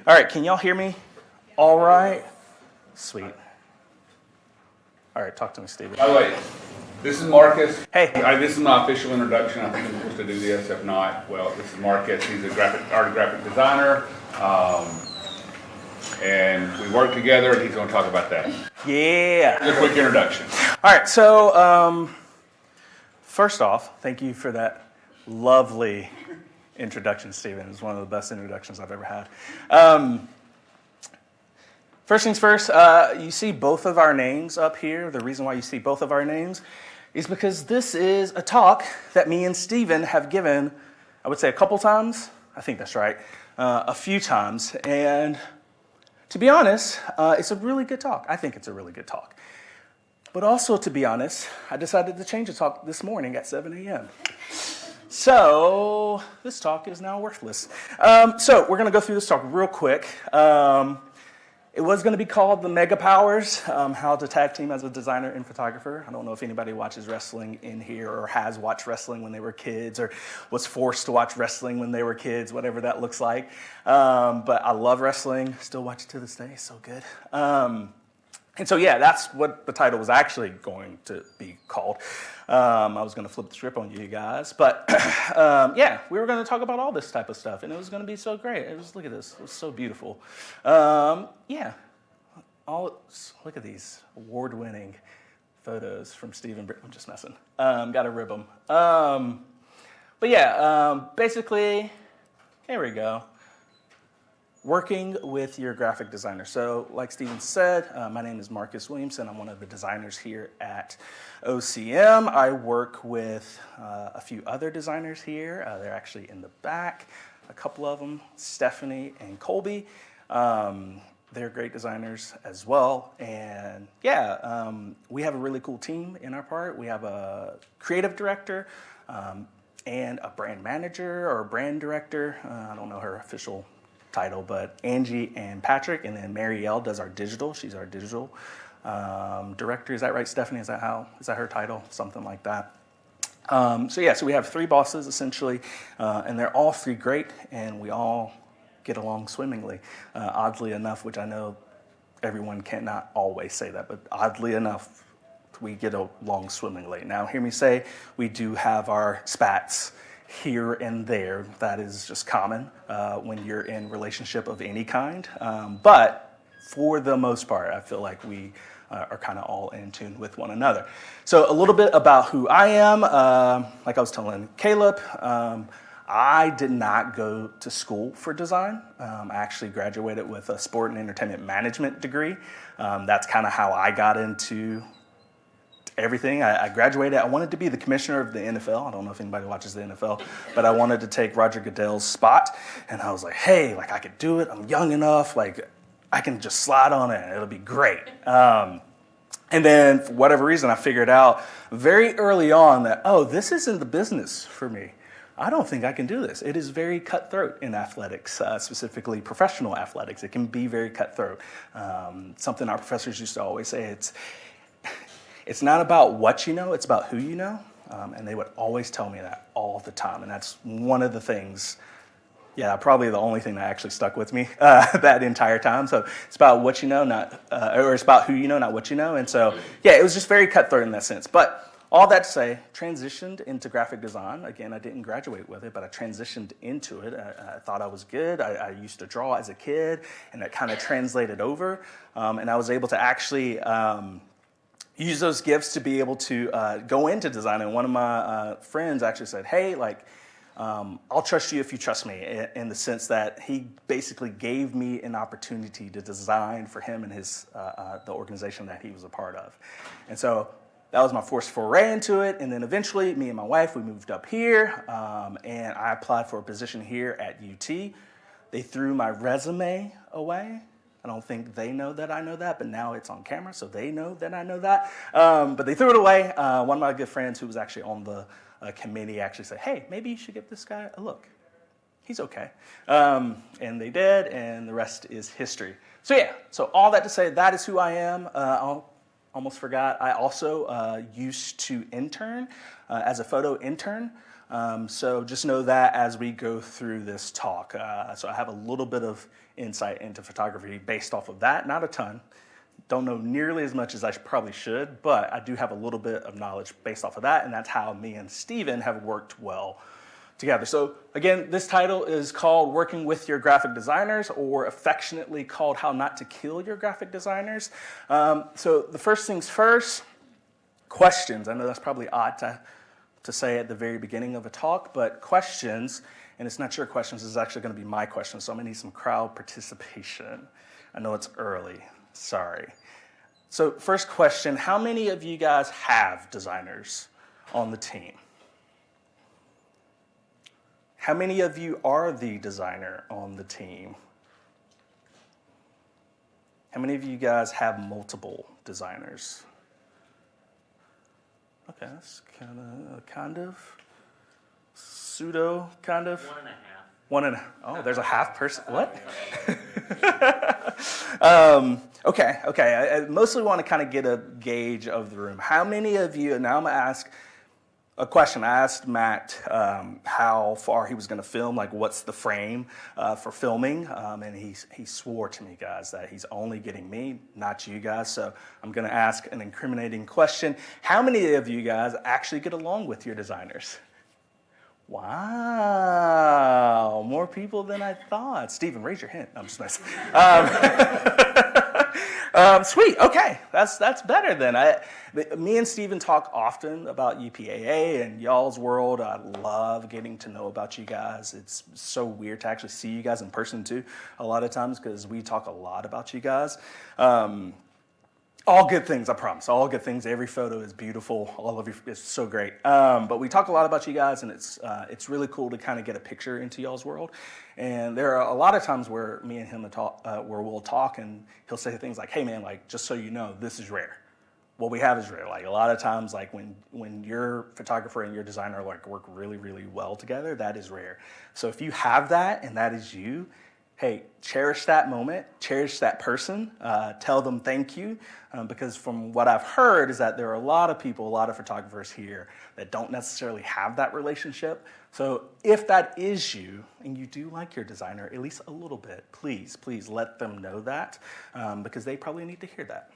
All right, can y'all hear me? All right. Sweet. All right, talk to me, Steven. By the way, this is Marcus. Hey. This is my official introduction. I think I'm supposed to do this. If not, well, this is Marcus. He's a graphic designer. And we work together, and he's going to talk about that. Yeah. Just a quick introduction. All right, so first off, thank you for that lovely introduction, Steven. It's one of the best introductions I've ever had. First things first, you see both of our names up here. The reason why you see both of our names is because this is a talk that me and Steven have given, I would say a couple times. I think that's right. A few times. And to be honest, it's a really good talk. I think it's a really good talk. But also, to be honest, I decided to change the talk this morning at 7 a.m. So this talk is now worthless. So we're going to go through this talk real quick. It was going to be called The Mega Powers, How to Tag Team as a Designer and Photographer. I don't know if anybody watches wrestling in here or has watched wrestling when they were kids or was forced to watch wrestling when they were kids, whatever that looks like. But I love wrestling, still watch it to this day, so good. And so, yeah, that's what the title was actually going to be called. I was going to flip the script on you guys. But, yeah, we were going to talk about all this type of stuff, and it was going to be so great. Look at this. It was so beautiful. Yeah, look at these award-winning photos from Steven Bridges. I'm just messing. Got to rib them. But, yeah, basically, here we go. Working with your graphic designer. So like Steven said, my name is Marcus Williamson. I'm one of the designers here at OCM. I work with a few other designers here. They're actually in the back, a couple of them, Stephanie and Colby. They're great designers as well. And yeah, we have a really cool team in our part. We have a creative director and a brand manager or brand director. I don't know her official title, but Angie and Patrick, and then Marielle does our digital. She's our digital director. Is that right, Stephanie? Is that her title? Something like that. So yeah, so we have three bosses essentially, and they're all three great, and we all get along swimmingly. Oddly enough, which I know everyone cannot always say that, but oddly enough, we get along swimmingly. Now, hear me say, we do have our spats here and there. That is just common when you're in relationship of any kind. But for the most part, I feel like we are kind of all in tune with one another. So a little bit about who I am. Like I was telling Caleb, I did not go to school for design. I actually graduated with a sport and entertainment management degree. That's kind of how I got into everything. I graduated. I wanted to be the commissioner of the NFL. I don't know if anybody watches the NFL, but I wanted to take Roger Goodell's spot. And I was like, hey, like I could do it. I'm young enough. Like I can just slide on it. It'll be great. And then for whatever reason, I figured out very early on that, oh, this isn't the business for me. I don't think I can do this. It is very cutthroat in athletics, specifically professional athletics. It can be very cutthroat. Something our professors used to always say, it's not about what you know, it's about who you know. And they would always tell me that all the time. And that's one of the things, yeah, probably the only thing that actually stuck with me that entire time. So it's about what you know, or it's about who you know, not what you know. And so, yeah, it was just very cutthroat in that sense. But all that to say, transitioned into graphic design. Again, I didn't graduate with it, but I transitioned into it. I thought I was good. I used to draw as a kid, and that kind of translated over. And I was able to actually use those gifts to be able to go into design. And one of my friends actually said, hey, like, I'll trust you if you trust me, in the sense that he basically gave me an opportunity to design for him and his the organization that he was a part of. And so that was my first foray into it. And then eventually, me and my wife, we moved up here, and I applied for a position here at UT. They threw my resume away. I don't think they know that I know that, but now it's on camera, so they know that I know that. But they threw it away. One of my good friends who was actually on the committee actually said, hey, maybe you should give this guy a look. He's okay. And they did, and the rest is history. So yeah, so all that to say, that is who I am. I almost forgot, I also used to intern as a photo intern So just know that as we go through this talk. So I have a little bit of insight into photography based off of that, not a ton. Don't know nearly as much as I probably should, but I do have a little bit of knowledge based off of that, and that's how me and Steven have worked well together. So again, this title is called Working with Your Graphic Designers, or affectionately called How Not to Kill Your Graphic Designers. So the first things first, questions. I know that's probably odd to say at the very beginning of a talk, but questions, and it's not your questions, it's actually going to be my questions, so I'm going to need some crowd participation. I know it's early, sorry. So first question, how many of you guys have designers on the team? How many of you are the designer on the team? How many of you guys have multiple designers? Okay, that's kind of, pseudo, kind of. 1.5. Oh, there's a half person, what? Okay. I mostly want to kind of get a gauge of the room. How many of you, and now I'm going to ask a question. I asked Matt how far he was going to film, like what's the frame for filming, and he swore to me, guys, that he's only getting me, not you guys. So I'm going to ask an incriminating question. How many of you guys actually get along with your designers? Wow, more people than I thought. Steven, raise your hand. No, I'm just messing. Sweet. Okay, that's better then. Me and Steven talk often about UPAA and y'all's world. I love getting to know about you guys. It's so weird to actually see you guys in person too. A lot of times because we talk a lot about you guys. All good things, I promise. All good things. Every photo is beautiful. All of you is so great. But we talk a lot about you guys, and it's really cool to kind of get a picture into y'all's world. And there are a lot of times where me and him where we'll talk, and he'll say things like, "Hey, man, like just so you know, this is rare. What we have is rare." Like a lot of times, like when your photographer and your designer like work really, really well together, that is rare. So if you have that, and that is you, hey, cherish that moment, cherish that person, tell them thank you, because from what I've heard is that there are a lot of people, a lot of photographers here that don't necessarily have that relationship. So if that is you, and you do like your designer, at least a little bit, please let them know that, because they probably need to hear that.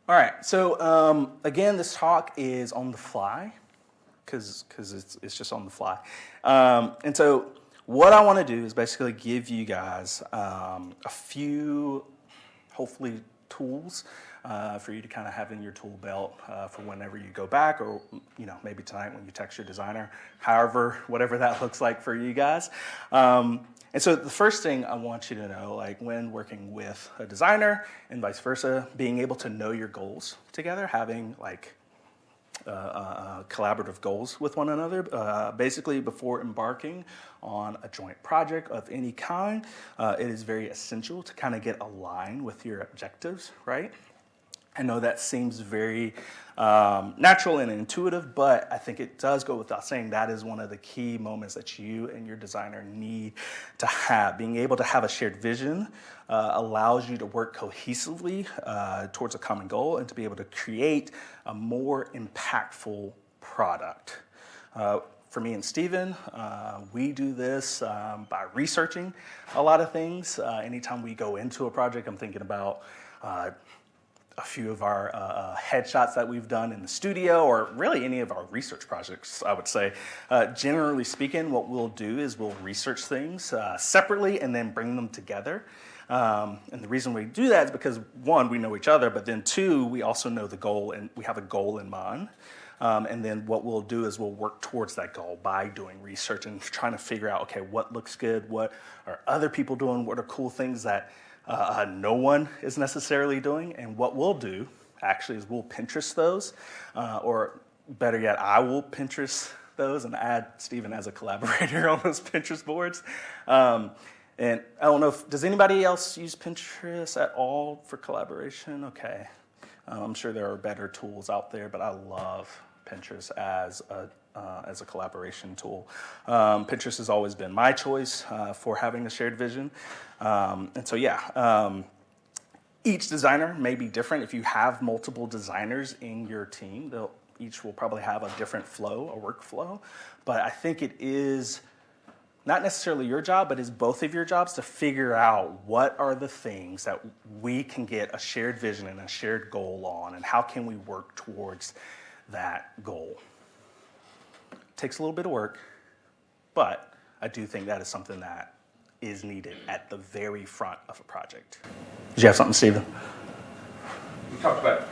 All right, so again, this talk is on the fly, because it's just on the fly. And so what I want to do is basically give you guys a few, hopefully, tools for you to kind of have in your tool belt for whenever you go back, or maybe tonight when you text your designer, however, whatever that looks like for you guys. And so the first thing I want you to know, like when working with a designer and vice versa, being able to know your goals together, having like collaborative goals with one another, basically before embarking on a joint project of any kind, it is very essential to kind of get aligned with your objectives, right? I know that seems very natural and intuitive, but I think it does go without saying that is one of the key moments that you and your designer need to have. Being able to have a shared vision allows you to work cohesively towards a common goal and to be able to create a more impactful product. For me and Steven, we do this by researching a lot of things. Anytime we go into a project, I'm thinking about a few of our headshots that we've done in the studio, or really any of our research projects, I would say. Generally speaking, what we'll do is we'll research things separately and then bring them together. And the reason we do that is because, one, we know each other, but then two, we also know the goal, and we have a goal in mind. And then what we'll do is we'll work towards that goal by doing research and trying to figure out, okay, what looks good, what are other people doing, what are cool things that no one is necessarily doing. And what we'll do, actually, is we'll Pinterest those, or better yet, I will Pinterest those and add Steven as a collaborator on those Pinterest boards. And I don't know does anybody else use Pinterest at all for collaboration? Okay. I'm sure there are better tools out there, but I love Pinterest as a collaboration tool. Pinterest has always been my choice for having a shared vision. And so, yeah, each designer may be different. If you have multiple designers in your team, each will probably have a different flow, a workflow. But I think it is not necessarily your job, but it's both of your jobs to figure out what are the things that we can get a shared vision and a shared goal on, and how can we work towards that goal. It takes a little bit of work, but I do think that is something that is needed at the very front of a project. Did you have something, Steven?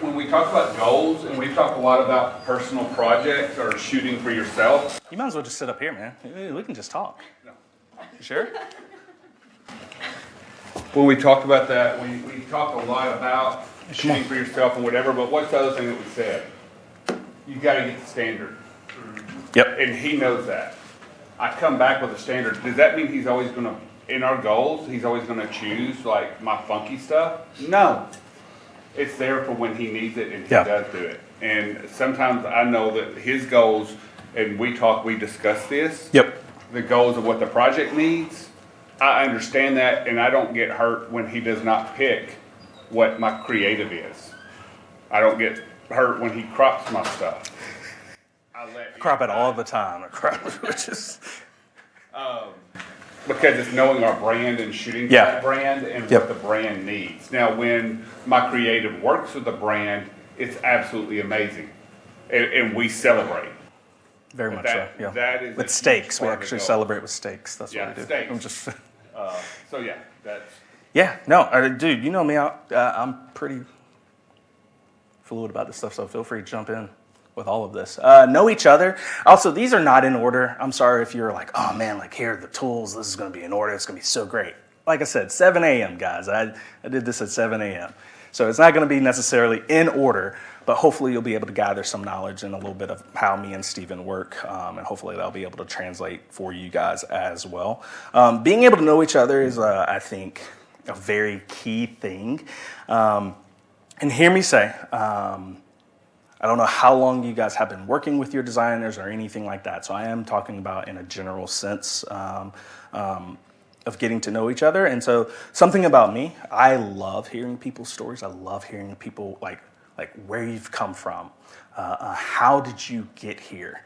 When we talk about goals, and we talk a lot about personal projects or shooting for yourself. You might as well just sit up here, man. We can just talk. No. You sure? When we talk about that, we talk a lot about shooting for yourself and whatever, but what's the other thing that we said? You got to get the standard. Yep. And he knows that. I come back with a standard. Does that mean he's always going to, in our goals, he's always going to choose like my funky stuff? No. It's there for when he needs it, and he does do it. And sometimes I know that his goals, and we discuss this. Yep. The goals of what the project needs. I understand that, and I don't get hurt when he does not pick what my creative is. I don't get hurt when he crops my stuff. I crop it all the time. Which is because it's knowing our brand and shooting for that brand and what the brand needs. Now, when my creative works with the brand, it's absolutely amazing, and we celebrate. Very much so. Yeah. That is with steaks. We actually celebrate with steaks. That's what we do. Steaks. I'm just. So yeah, that's. Yeah. No, dude. You know me. I'm pretty fluid about this stuff, so feel free to jump in with all of this. Know each other. Also, these are not in order. I'm sorry if you're like, oh man, like here are the tools. This is going to be in order. It's going to be so great. Like I said, 7 a.m. guys. I did this at 7 a.m. So it's not going to be necessarily in order, but hopefully you'll be able to gather some knowledge and a little bit of how me and Steven work, and hopefully that'll be able to translate for you guys as well. Being able to know each other is, I think, a very key thing. And hear me say, I don't know how long you guys have been working with your designers or anything like that, so I am talking about in a general sense of getting to know each other. And so something about me, I love hearing people's stories. I love hearing people like where you've come from. How did you get here?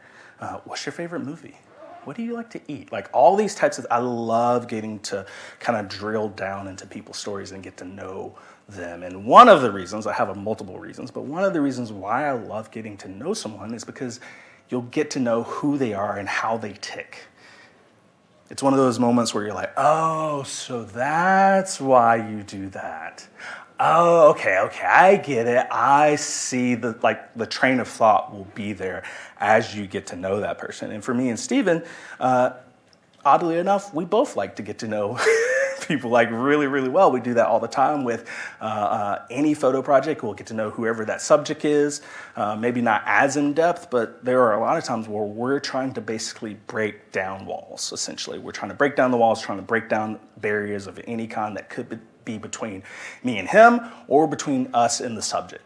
What's your favorite movie? What do you like to eat? Like all these types of, I love getting to kind of drill down into people's stories and get to know them. And one of the reasons, I have multiple reasons, but one of the reasons why I love getting to know someone is because you'll get to know who they are and how they tick. It's one of those moments where you're like, oh, so that's why you do that. Oh, okay, I get it. I see the train of thought will be there as you get to know that person. And for me and Steven, oddly enough, we both like to get to know people like really, really well. We do that all the time with any photo project. We'll get to know whoever that subject is, maybe not as in depth, but there are a lot of times where we're trying to basically break down walls, essentially. We're trying to break down the walls, trying to break down barriers of any kind that could be between me and him or between us and the subject.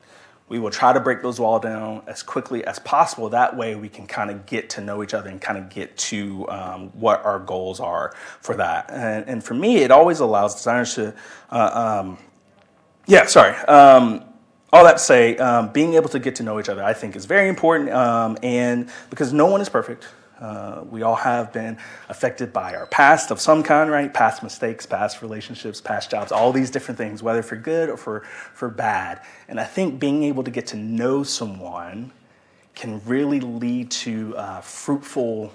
We will try to break those walls down as quickly as possible. That way we can kind of get to know each other and kind of get to what our goals are for that. And for me, it always allows designers to, all that to say, being able to get to know each other, I think is very important. And because no one is perfect. We all have been affected by our past of some kind, right? Past mistakes, past relationships, past jobs, all these different things, whether for good or for bad. And I think being able to get to know someone can really lead to fruitful,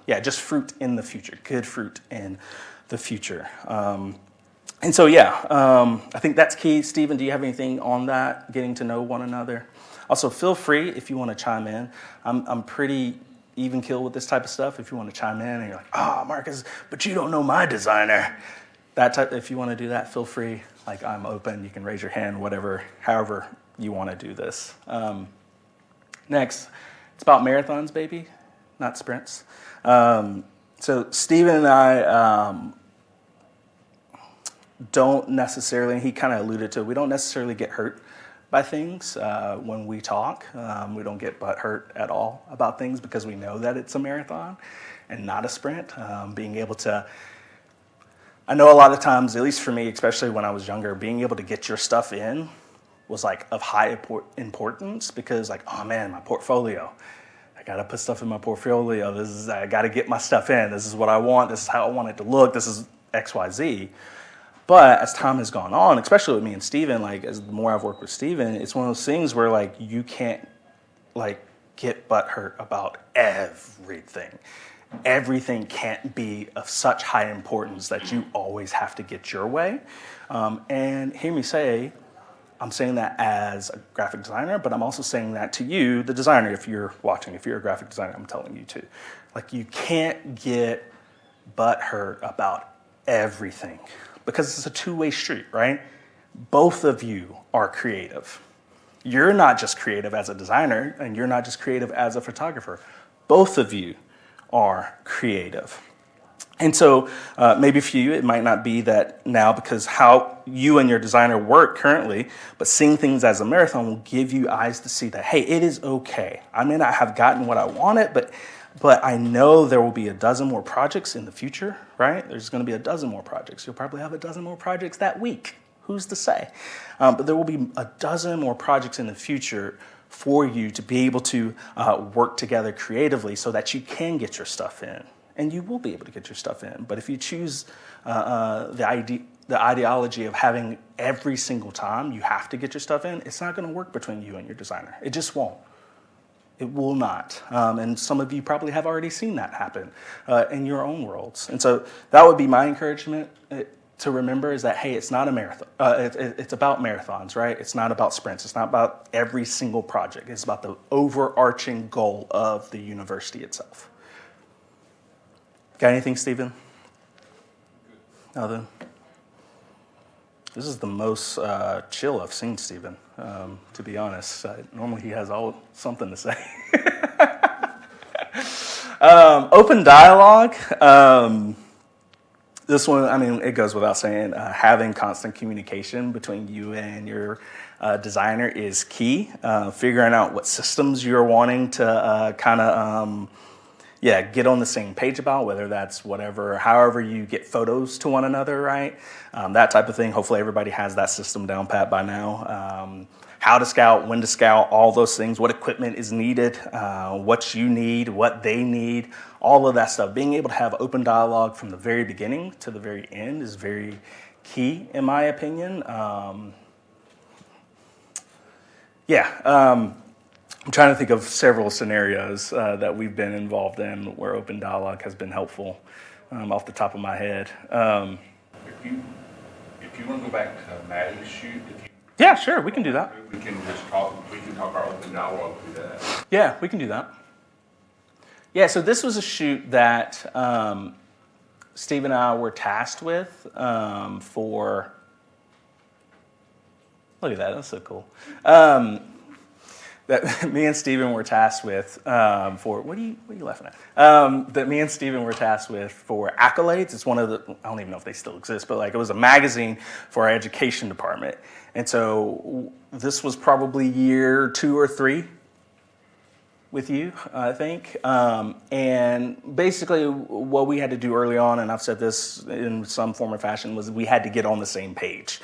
just fruit in the future, good fruit in the future. And so, I think that's key. Steven, do you have anything on that, getting to know one another? Also, feel free if you want to chime in. I'm pretty even keel with this type of stuff. If you want to chime in and you're like, oh, Marcus, but you don't know my designer. If you want to do that, feel free. Like, I'm open. You can raise your hand, however you want to do this. Next, it's about marathons, baby, not sprints. So Steven and I don't necessarily, and he kind of alluded to, we don't necessarily get hurt by things when we talk. We don't get butt hurt at all about things because we know that it's a marathon and not a sprint. Being able to, I know a lot of times, at least for me, especially when I was younger, being able to get your stuff in was like of high importance because like, oh man, my portfolio. I got to put stuff in my portfolio. I got to get my stuff in. This is what I want. This is how I want it to look. This is X, Y, Z. But as time has gone on, especially with me and Steven, like as the more I've worked with Steven, it's one of those things where like you can't like get butthurt about everything. Everything can't be of such high importance that you always have to get your way. And hear me say, I'm saying that as a graphic designer, but I'm also saying that to you, the designer, if you're watching, if you're a graphic designer, I'm telling you too. Like you can't get butthurt about everything because it's a two-way street, right? Both of you are creative. You're not just creative as a designer and you're not just creative as a photographer. Both of you are creative. And so maybe for you, it might not be that now because how you and your designer work currently, but seeing things as a marathon will give you eyes to see that, hey, it is okay. I may not have gotten what I wanted, but I know there will be a dozen more projects in the future, right? There's going to be a dozen more projects. You'll probably have a dozen more projects that week. Who's to say? But there will be a dozen more projects in the future for you to be able to work together creatively so that you can get your stuff in. And you will be able to get your stuff in. But if you choose the ideology of having every single time you have to get your stuff in, it's not going to work between you and your designer. It just won't. It will not. And some of you probably have already seen that happen in your own worlds. And so that would be my encouragement to remember is that, hey, it's not a marathon. It's about marathons, right? It's not about sprints. It's not about every single project. It's about the overarching goal of the university itself. Got anything, Steven? Nothing? This is the most chill I've seen Steven, to be honest. Normally he has something to say. Open dialogue. This one, I mean, it goes without saying, having constant communication between you and your designer is key. Figuring out what systems you're wanting to get on the same page about, whether that's however you get photos to one another, right? That type of thing. Hopefully everybody has that system down pat by now. How to scout, when to scout, all those things, what equipment is needed, what you need, what they need, all of that stuff. Being able to have open dialogue from the very beginning to the very end is very key, in my opinion. I'm trying to think of several scenarios that we've been involved in where open dialogue has been helpful off the top of my head. If you want to go back to Maddie's shoot, Yeah, sure, we can do that. We can talk our open dialogue through that. Yeah, we can do that. Yeah, so this was a shoot that Steve and I were tasked with for. Look at that, that's so cool. That me and Steven were tasked with for, what are you laughing at? That me and Steven were tasked with for Accolades. It's one of the, I don't even know if they still exist, but like it was a magazine for our education department. And so this was probably year 2 or 3 with you, I think. And basically what we had to do early on, and I've said this in some form or fashion, was we had to get on the same page,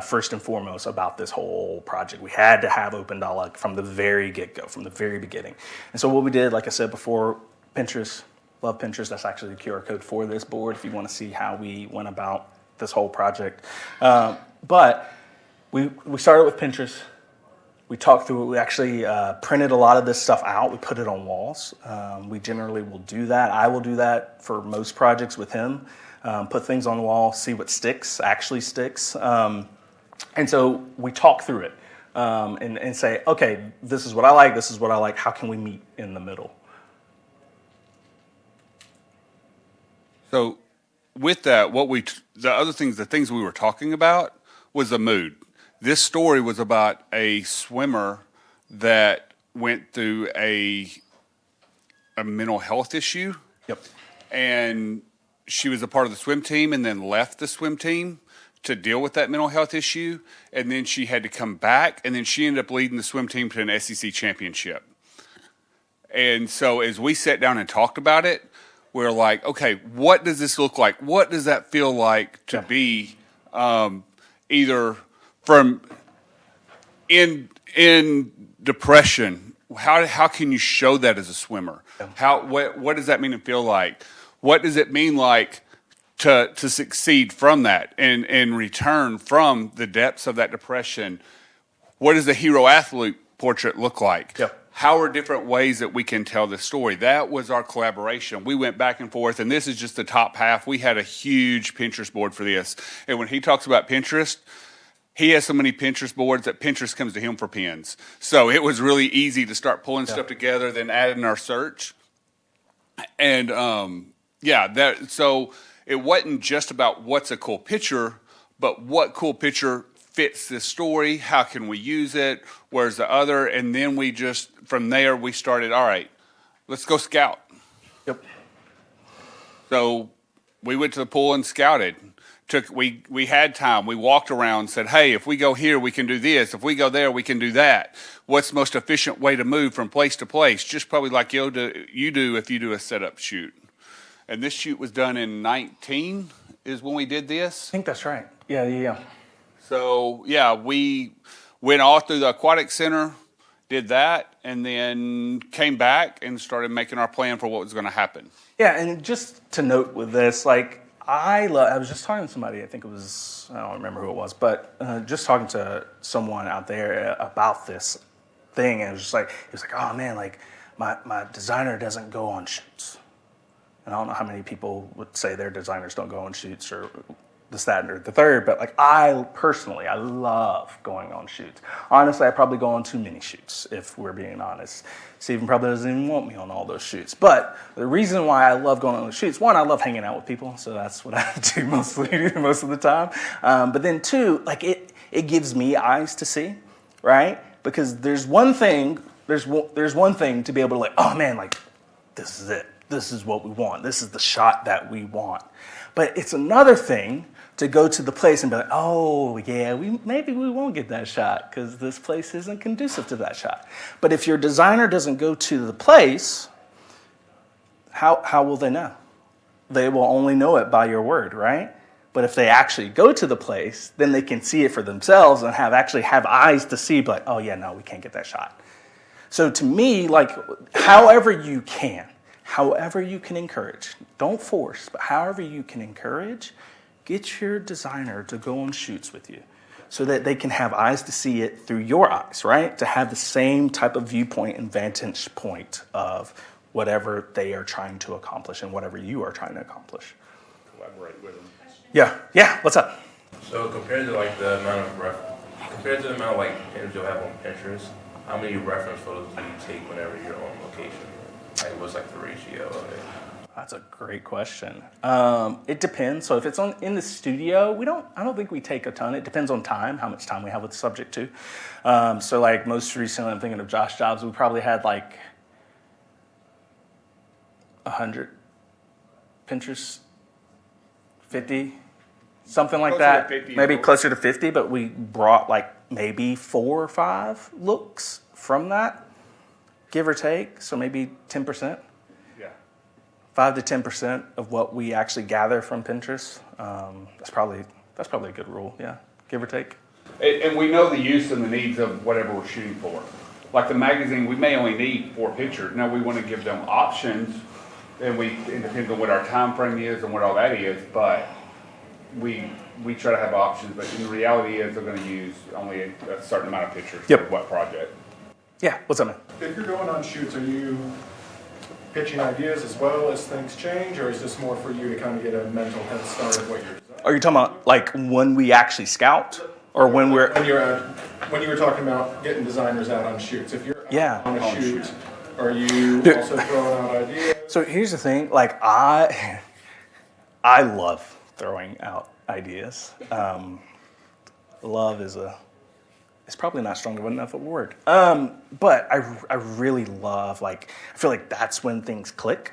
first and foremost, about this whole project. We had to have open dialogue from the very get-go, from the very beginning. And so what we did, like I said before, Pinterest, love Pinterest. That's actually the QR code for this board if you want to see how we went about this whole project. But we started with Pinterest. We talked through it. We actually printed a lot of this stuff out. We put it on walls. We generally will do that. I will do that for most projects with him. Put things on the wall, see what actually sticks. And so we talk through it and say, okay, this is what I like, this is what I like. How can we meet in the middle? So with that, the things we were talking about was the mood. This story was about a swimmer that went through a mental health issue. Yep. And she was a part of the swim team and then left the swim team to deal with that mental health issue. And then she had to come back, and then she ended up leading the swim team to an SEC championship. And so as we sat down and talked about it, we're like, okay, what does this look like? What does that feel like to be either from in depression, how can you show that as a swimmer? What does that mean and feel like? What does it mean like to succeed from that and return from the depths of that depression? What does the hero athlete portrait look like? Yep. How are different ways that we can tell this story? That was our collaboration. We went back and forth, and this is just the top half. We had a huge Pinterest board for this. And when he talks about Pinterest, he has so many Pinterest boards that Pinterest comes to him for pins. So it was really easy to start pulling stuff together, then adding our search. And so it wasn't just about what's a cool picture, but what cool picture fits this story, how can we use it, where's the other, and then we just, from there, we started, all right, let's go scout. Yep. So we went to the pool and scouted. We had time. We walked around, said, hey, if we go here, we can do this. If we go there, we can do that. What's the most efficient way to move from place to place? Just probably like you do if you do a setup shoot. And this shoot was done in 19 is when we did this. I think that's right. Yeah. So, we went all through the aquatic center, did that, and then came back and started making our plan for what was going to happen. Yeah, and just to note with this, like, I was just talking to somebody, I think it was, I don't remember who it was, but just talking to someone out there about this thing, and it was like, oh man, like, my designer doesn't go on shoots. And I don't know how many people would say their designers don't go on shoots or this, that, or the third, but like I love going on shoots. Honestly, I probably go on too many shoots, if we're being honest. Steven probably doesn't even want me on all those shoots. But the reason why I love going on those shoots, one, I love hanging out with people, so that's what I do most of the time. But then two, like it gives me eyes to see, right? Because there's one thing to be able to like, oh man, like this is it. This is what we want. This is the shot that we want. But it's another thing to go to the place and be like, oh, yeah, maybe we won't get that shot because this place isn't conducive to that shot. But if your designer doesn't go to the place, how will they know? They will only know it by your word, right? But if they actually go to the place, then they can see it for themselves and have eyes to see, like, oh, yeah, no, we can't get that shot. So to me, like, however you can encourage, don't force, but however you can encourage, get your designer to go on shoots with you so that they can have eyes to see it through your eyes, right? To have the same type of viewpoint and vantage point of whatever they are trying to accomplish and whatever you are trying to accomplish. Collaborate with them. Yeah, what's up? So compared to the amount of pins you'll have on Pinterest, how many reference photos do you take whenever you're on location? Like, what's the ratio of it? That's a great question. It depends. So if it's in the studio, I don't think we take a ton. It depends on time, how much time we have with the subject too. So like most recently, I'm thinking of Josh Jobs. We probably had like 100 Pinterest, 50, something like that. Maybe closer to 50, but we brought like maybe 4 or 5 looks from that, give or take. So maybe 10%. 5 to 10% of what we actually gather from Pinterest. That's probably a good rule, yeah, give or take. And we know the use and the needs of whatever we're shooting for. Like the magazine, we may only need 4 pictures. Now we want to give them options, and it depends on what our time frame is and what all that is. But we try to have options. But in the reality is they're going to use only a certain amount of pictures for what project. Yeah, what's up, man? If you're going on shoots, are you pitching ideas as well as things change, or is this more for you to kind of get a mental head start of what you're designing? Are you talking about like when we actually scout, or when we're when you were talking about getting designers out on shoots? If you're on a shoot, are you also throwing out ideas? So here's the thing, like I love throwing out ideas. Love is it's probably not strong enough of a word. But I really love, I feel like that's when things click,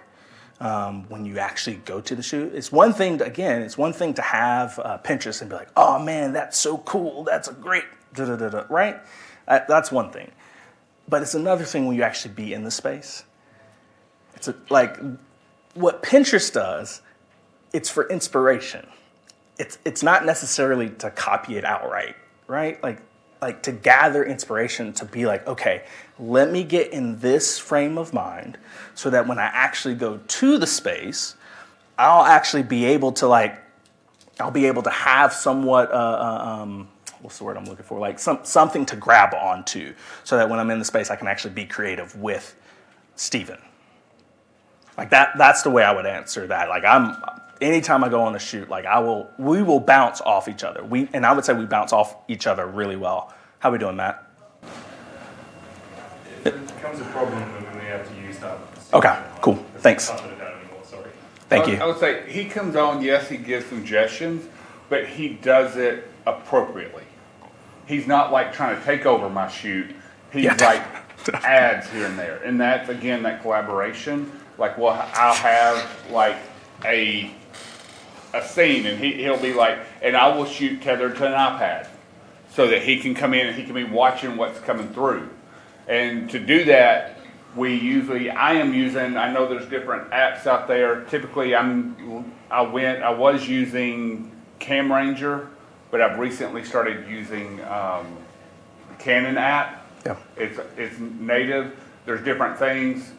when you actually go to the shoot. It's one thing to have Pinterest and be like, oh man, that's so cool. That's a great, right? That's one thing. But it's another thing when you actually be in the space. It's what Pinterest does, it's for inspiration. It's not necessarily to copy it outright, right? Like, like to gather inspiration to be like, okay, let me get in this frame of mind so that when I actually go to the space, I'll actually be able to I'll be able to have somewhat, what's the word I'm looking for? Like something to grab onto so that when I'm in the space, I can actually be creative with Steven. Like that's the way I would answer that. Like anytime I go on a shoot, like we will bounce off each other. And I would say we bounce off each other really well. How are we doing, Matt? It becomes a problem when they have to use that. Okay, cool. Thanks. Can't put it down anymore, sorry. Thank you. I would say he comes on, yes, he gives suggestions, but he does it appropriately. He's not like trying to take over my shoot. He's like adds here and there. And that's, again, that collaboration. Like, well, I'll have like a scene and he'll be like, and I will shoot tethered to an iPad so that he can come in and he can be watching what's coming through. And to do that, I know there's different apps out there. Typically, I was using Cam Ranger, but I've recently started using Canon app. Yeah. It's native. There's different things.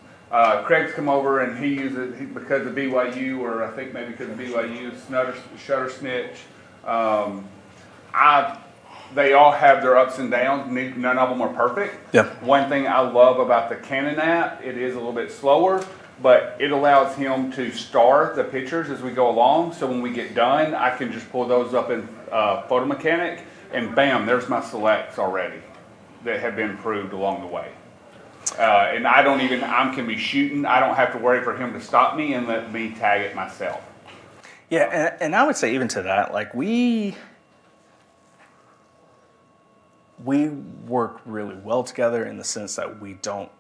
Craig's come over and he uses because of BYU, or I think maybe because of BYU, Shutter Snitch. They all have their ups and downs. None of them are perfect. Yeah. One thing I love about the Canon app, it is a little bit slower, but it allows him to star the pictures as we go along. So when we get done, I can just pull those up in Photo Mechanic, and bam, there's my selects already that have been improved along the way. And I can be shooting. I don't have to worry for him to stop me and let me tag it myself. Yeah, and I would say even to that, like we work really well together in the sense that we don't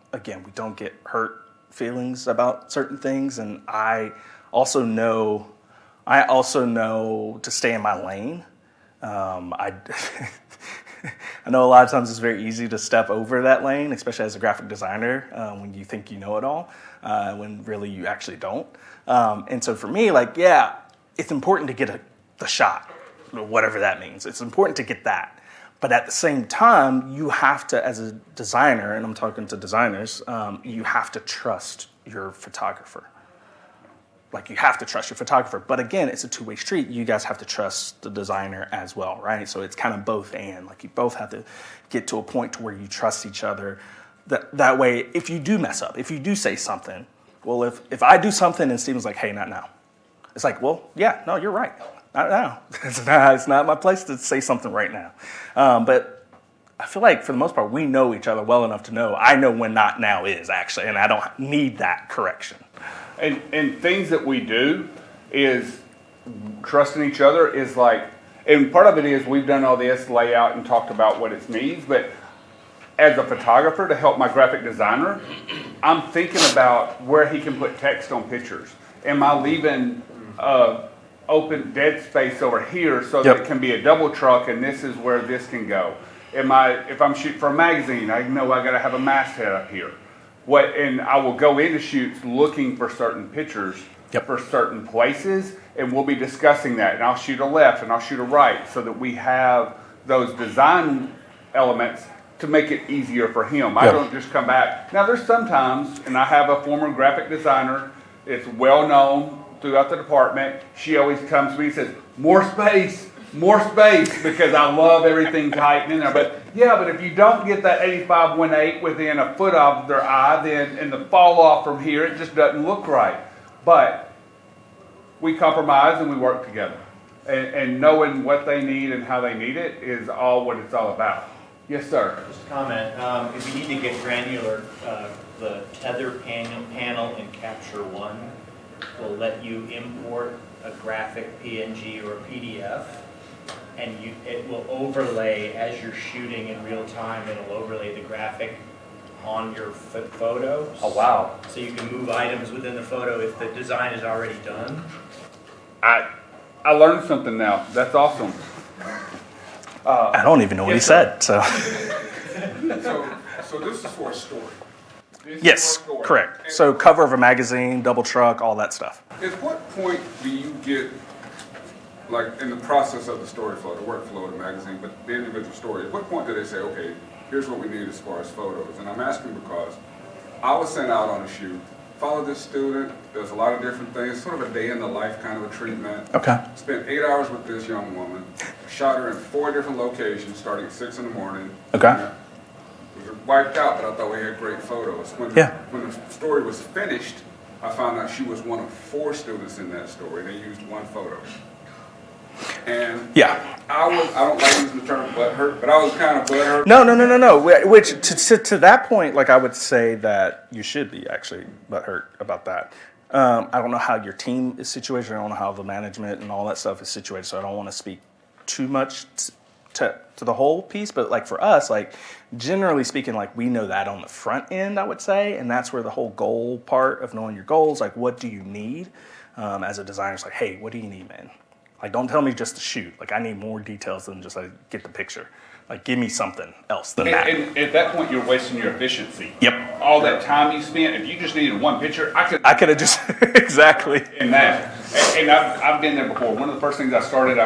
get hurt feelings about certain things, and I also know to stay in my lane. I know a lot of times it's very easy to step over that lane, especially as a graphic designer, when you think you know it all, when really you actually don't. And so for me, like, yeah, it's important to get the shot, whatever that means. It's important to get that. But at the same time, you have to, as a designer, and I'm talking to designers, you have to trust your photographer. Like, you have to trust your photographer. But again, it's a two-way street. You guys have to trust the designer as well, right? So it's kind of both and. Like, you both have to get to a point to where you trust each other. That way, if you do mess up, if you do say something, well, if I do something and Steven's like, hey, not now. It's like, well, yeah, no, you're right. Not now. It's not my place to say something right now. But I feel like for the most part, we know each other well enough to know I know when not now is actually, and I don't need that correction. And things that we do is trusting each other is like, and part of it is we've done all this layout and talked about what it needs, but as a photographer to help my graphic designer, I'm thinking about where he can put text on pictures. Am I leaving open dead space over here so that it can be a double truck and this is where this can go? If I'm shooting for a magazine, I know I got to have a masthead up here. And I will go into shoots looking for certain pictures for certain places, and we'll be discussing that. And I'll shoot a left and I'll shoot a right so that we have those design elements to make it easier for him. I don't just come back. Now there's sometimes, and I have a former graphic designer, it's well known throughout the department, she always comes to me and says, more space, because I love everything tight in there. But if you don't get that 85-18 within a foot of their eye, then and the fall off from here, it just doesn't look right. But we compromise and we work together. And knowing what they need and how they need it is all what it's all about. Yes, sir. Just a comment. If you need to get granular, the tether panel in Capture One will let you import a graphic PNG or a PDF, and it will overlay as you're shooting in real time. It'll overlay the graphic on your photos. Oh, wow. So you can move items within the photo if the design is already done. I learned something now. That's awesome. I don't even know what he said. So this is for a story. yes, correct. So cover of a magazine, double truck, all that stuff. At what point do you get like in the process of the story flow, the workflow of the magazine, but the individual story, at what point do they say, okay, here's what we need as far as photos? And I'm asking because I was sent out on a shoot, followed this student, there's a lot of different things, sort of a day in the life kind of a treatment. Okay. Spent 8 hours with this young woman, shot her in 4 different locations starting at 6 in the morning. Okay. And we were wiped out, but I thought we had great photos. When the story was finished, I found out she was one of 4 students in that story. They used 1 photo. And I don't like using the term butthurt, but I was kind of butthurt. No. Which to that point, like I would say that you should be actually butthurt about that. I don't know how your team is situated. I don't know how the management and all that stuff is situated. So I don't want to speak too much to the whole piece. But like for us, like generally speaking, like we know that on the front end, I would say, and that's where the whole goal part of knowing your goals, like what do you need as a designer? It's like, hey, what do you need, man? Like, don't tell me just to shoot. Like, I need more details than just like get the picture. Like, give me something else than that. And at that point, you're wasting your efficiency. Yep. All that time you spent, if you just needed 1 picture, I could have just exactly. In that, and I've been there before. One of the first things I started,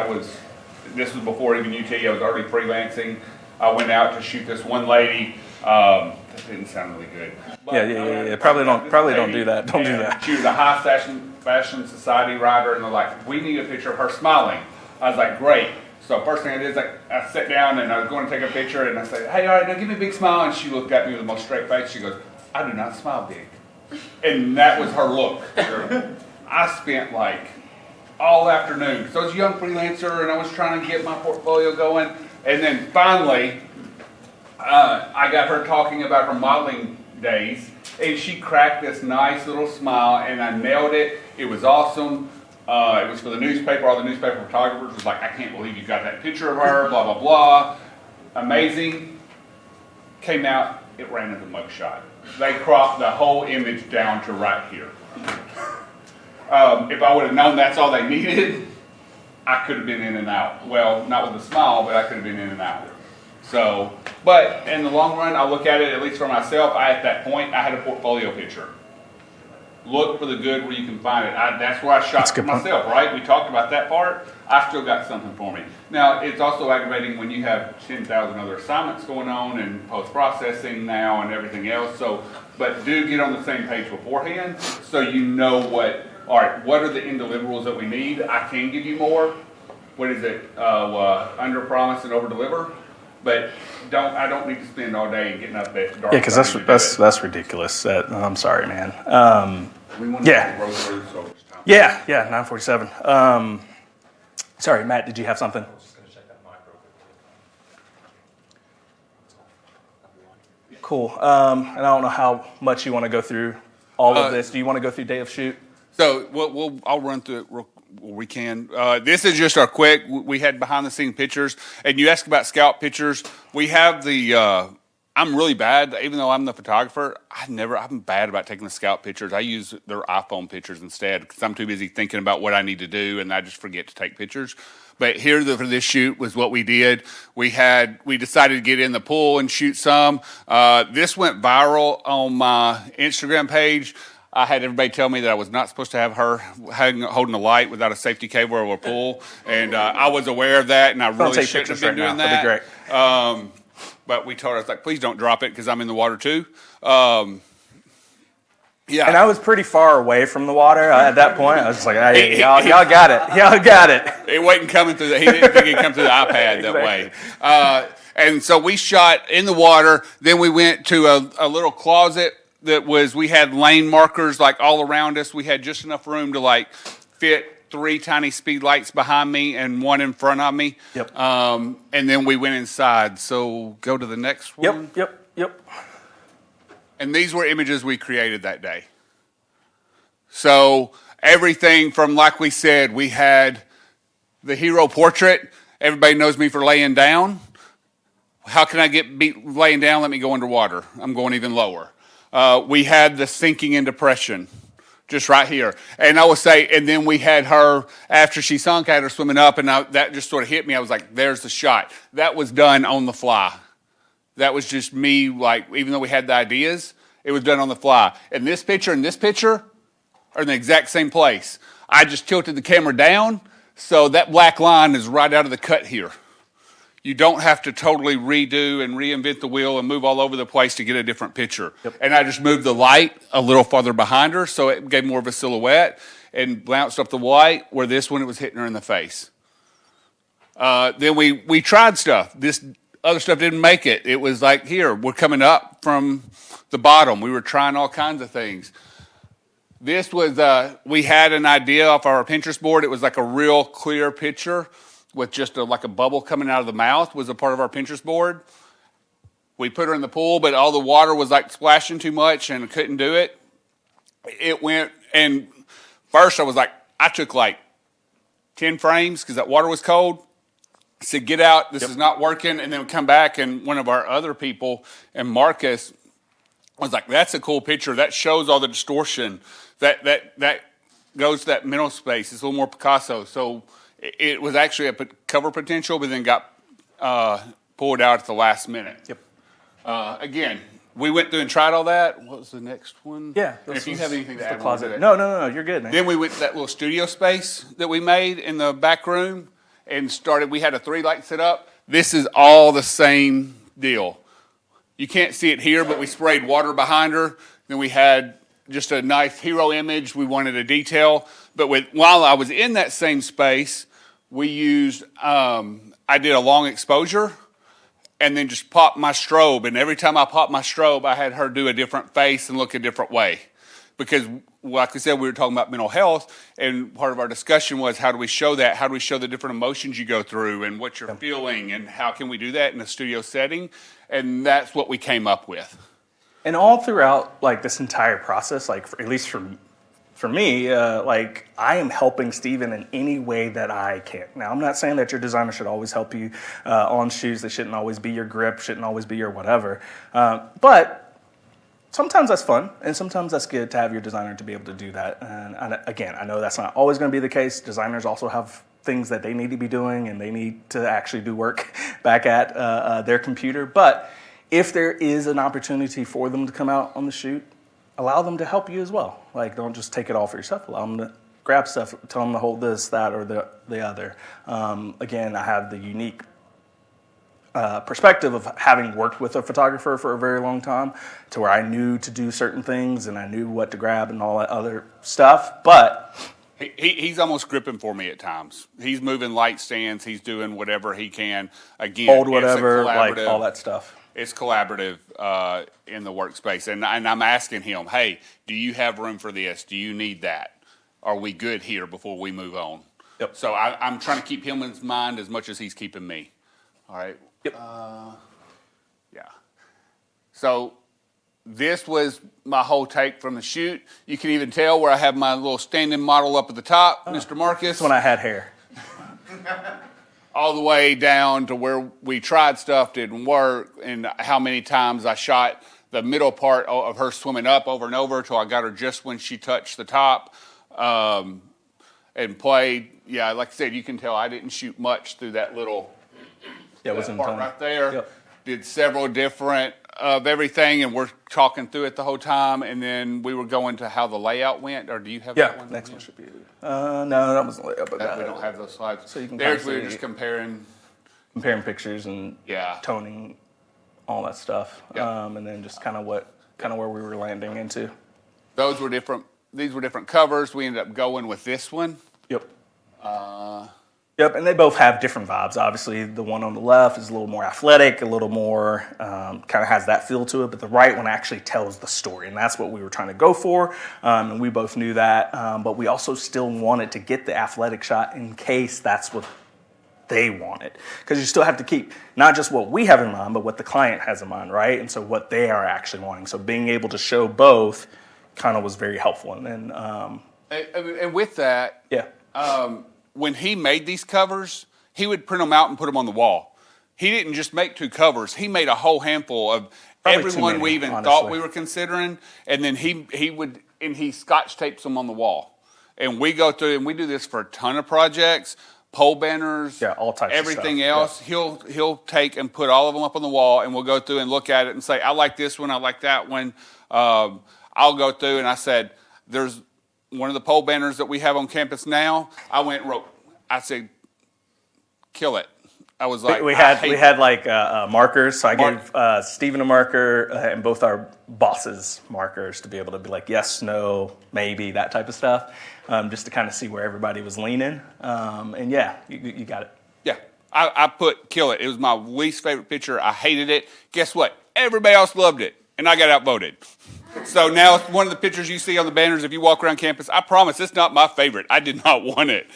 this was before even UT. I was already freelancing. I went out to shoot this one lady. That didn't sound really good. But, Yeah. Probably don't do that. Don't do that. She was a high fashion society writer, and they're like, we need a picture of her smiling. I was like, great. So first thing I did is I sat down and I was going to take a picture, and I said, hey, all right, now give me a big smile. And she looked at me with the most straight face. She goes, I do not smile big. And that was her look. I spent like all afternoon, because I was a young freelancer and I was trying to get my portfolio going. And then finally, I got her talking about her modeling days, and she cracked this nice little smile, and I nailed it. It was awesome. It was for the newspaper. All the newspaper photographers was like, I can't believe you got that picture of her, blah, blah, blah. Amazing. Came out, it ran as a mugshot. They cropped the whole image down to right here. If I would have known that's all they needed, I could have been in and out. Well, not with a smile, but I could have been in and out. So, but in the long run, I look at it, at least for myself, at that point, I had a portfolio picture. Look for the good where you can find it. That's where I shot for myself, right? We talked about that part. I still got something for me. Now, it's also aggravating when you have 10,000 other assignments going on and post-processing now and everything else. So, but do get on the same page beforehand so you know what are the end deliverables that we need. I can give you more. What is it? Under promise and over deliver. But I don't need to spend all day getting up at dark. Yeah, because that's ridiculous. I'm sorry, man. We want to roll through, so it's time. Yeah, 9:47. Sorry, Matt, did you have something? I was just going to check that mic real quick. Cool. And I don't know how much you want to go through all of this. Do you want to go through day of shoot? So I'll run through it real we can. This is just our quick. We had behind the scene pictures, and you asked about scout pictures. We have the. I'm really bad, even though I'm the photographer. I'm bad about taking the scout pictures. I use their iPhone pictures instead because I'm too busy thinking about what I need to do, and I just forget to take pictures. But here for this shoot was what we did. We decided to get in the pool and shoot some. This went viral on my Instagram page. I had everybody tell me that I was not supposed to have her holding a light without a safety cable or a pool, and I was aware of that, and I really shouldn't have been doing that. That'd be great. But we told her, like, please don't drop it because I'm in the water too. Yeah. And I was pretty far away from the water at that point. I was just like, hey, y'all got it. Y'all got it. It wasn't coming through he didn't think it'd come through the iPad that way. And so we shot in the water. Then we went to a little closet we had lane markers like all around us. We had just enough room to like fit 3 tiny speed lights behind me and 1 in front of me. Yep. And then we went inside. So go to the next one. Yep. And these were images we created that day. So everything from, like we said, we had the hero portrait. Everybody knows me for laying down. How can I get beat laying down? Let me go underwater. I'm going even lower. We had the sinking in depression, just right here. And I would say, and then we had her, after she sunk, I had her swimming up, and that just sort of hit me. I was like, there's the shot. That was done on the fly. That was just me, like, even though we had the ideas, it was done on the fly. And this picture are in the exact same place. I just tilted the camera down So that black line is right out of the cut here. You don't have to totally redo and reinvent the wheel and move all over the place to get a different picture. Yep. And I just moved the light a little farther behind her so it gave more of a silhouette and bounced up the white, where this one it was hitting her in the face. Then we tried stuff. This other stuff didn't make it. It was like, here, we're coming up from the bottom. We were trying all kinds of things. This was, we had an idea off our Pinterest board. It was like a real clear picture with just like a bubble coming out of the mouth was a part of our Pinterest board. We put her in the pool, but all the water was like splashing too much and couldn't do it. It went, and first I was like, I took like 10 frames because that water was cold. I said, get out, this is not working. And then we come back, and one of our other people, and Marcus, was like, that's a cool picture. That shows all the distortion. That goes to that middle space. It's a little more Picasso. So it was actually a cover potential, but then got pulled out at the last minute. Yep. Again, we went through and tried all that. What was the next one? Yeah. And if you have anything to the add, closet. No, you're good, man. Then we went to that little studio space that we made in the back room and started. We had a 3-light set up. This is all the same deal. You can't see it here, but we sprayed water behind her. Then we had just a nice hero image. We wanted a detail. But while I was in that same space, we used, I did a long exposure and then just popped my strobe. And every time I popped my strobe, I had her do a different face and look a different way. Because, like I said, we were talking about mental health, and part of our discussion was, how do we show that? How do we show the different emotions you go through and what you're feeling, and how can we do that in a studio setting? And that's what we came up with. And all throughout, like, this entire process, like, at least for me, like, I am helping Steven in any way that I can. Now, I'm not saying that your designer should always help you on shoes. They shouldn't always be your grip, shouldn't always be your whatever. But sometimes that's fun, and sometimes that's good to have your designer to be able to do that. And again, I know that's not always going to be the case. Designers also have things that they need to be doing, and they need to actually do work back at their computer. But if there is an opportunity for them to come out on the shoot, allow them to help you as well. Like, don't just take it all for yourself. Allow them to grab stuff, tell them to hold this, that, or the other. Again, I have the unique perspective of having worked with a photographer for a very long time, to where I knew to do certain things and I knew what to grab and all that other stuff. But he's almost gripping for me at times. He's moving light stands. He's doing whatever he can. Again, hold whatever, like all that stuff. It's collaborative in the workspace, and I'm asking him, hey, do you have room for this? Do you need that? Are we good here before we move on? Yep. So I'm trying to keep him in mind as much as he's keeping me. All right. Yep. Yeah. So this was my whole take from the shoot. You can even tell where I have my little standing model up at the top, Mr. Marcus. That's when I had hair. All the way down to where we tried stuff, didn't work, and how many times I shot the middle part of her swimming up over and over till I got her just when she touched the top, and played. Yeah, like I said, you can tell I didn't shoot much through that little Wasn't part fun. right there. Yep. Did several different of everything, and we're talking through it the whole time, and then we were going to how the layout went. Or do you have that Yeah, one? next one should be. No, that wasn't laid up. But We don't have those slides. So you can There's kinda we were see- just comparing. comparing pictures and Yeah. toning, all that stuff, Yeah. and then just kind of where we were landing into. Those were different. These were different covers. We ended up going with this one. Yep. Yep, and they both have different vibes. Obviously, the one on the left is a little more athletic, a little more kind of has that feel to it, but the right one actually tells the story, and that's what we were trying to go for, and we both knew that, but we also still wanted to get the athletic shot in case that's what they wanted, because you still have to keep not just what we have in mind, but what the client has in mind, right? And so what they are actually wanting. So being able to show both kind of was very helpful, and then And with that, yeah. When he made these covers, he would print them out and put them on the wall. He didn't just make 2 covers. He made a whole handful of Probably everyone too many, we even honestly. thought we were considering. And then he scotch tapes them on the wall. And we go through, and we do this for a ton of projects, pole banners, Yeah, all types of everything stuff. else. He'll take and put all of them up on the wall, and we'll go through and look at it and say, I like this one, I like that one. I'll go through, and I said, there's one of the pole banners that we have on campus now. I went and wrote, I said, kill it. I was like, we had like markers, so I gave Steven a marker and both our bosses markers to be able to be like yes, no, maybe, that type of stuff, just to kind of see where everybody was leaning. And yeah, you got it. Yeah, I put kill it. It was my least favorite picture. I hated it. Guess what? Everybody else loved it, and I got outvoted. So now it's one of the pictures you see on the banners if you walk around campus. I promise it's not my favorite. I did not want it.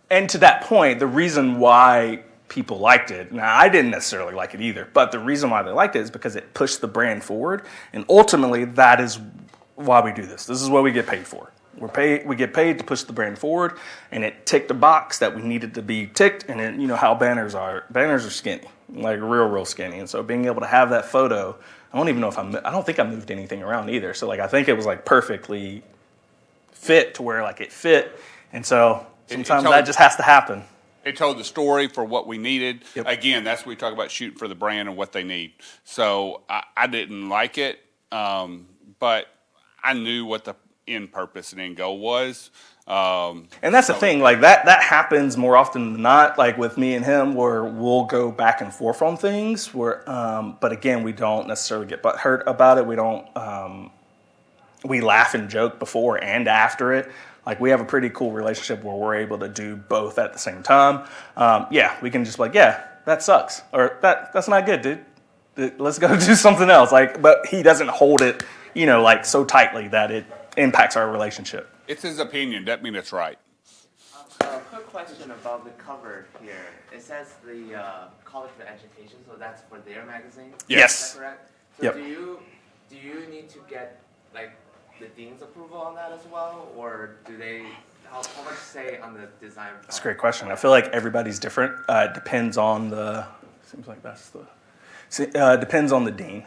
And to that point, the reason why people liked it, now I didn't necessarily like it either, but the reason why they liked it is because it pushed the brand forward, and ultimately that is why we do this. This is what we get paid for. We get paid to push the brand forward, and it ticked a box that we needed to be ticked. And then, you know how banners are skinny, like real skinny. And so being able to have that photo, I don't even know if I don't think I moved anything around either. So like I think it was like perfectly fit to where like it fit. And so sometimes that just has to happen. It told the story for what we needed. Yep. Again, that's what we talk about, shooting for the brand and what they need. So I didn't like it, but I knew what the end purpose and end goal was. And that's the thing, like that happens more often than not, like with me and him, where we'll go back and forth on things, where, but again, we don't necessarily get butthurt about it. We don't, we laugh and joke before and after it. Like we have a pretty cool relationship where we're able to do both at the same time. Yeah, we can just be like, yeah, that sucks, or that's not good, dude. Let's go do something else. Like, but he doesn't hold it, you know, like so tightly that it impacts our relationship. It's his opinion. Doesn't mean it's right. Quick question about the cover here. It says the College for Education, so that's for their magazine? Yes. Is that correct? So Yep. do you need to get like the dean's approval on that as well, or do they? How much say on the design part? That's a great question. I feel like everybody's different. It depends on seems like that's depends on the dean.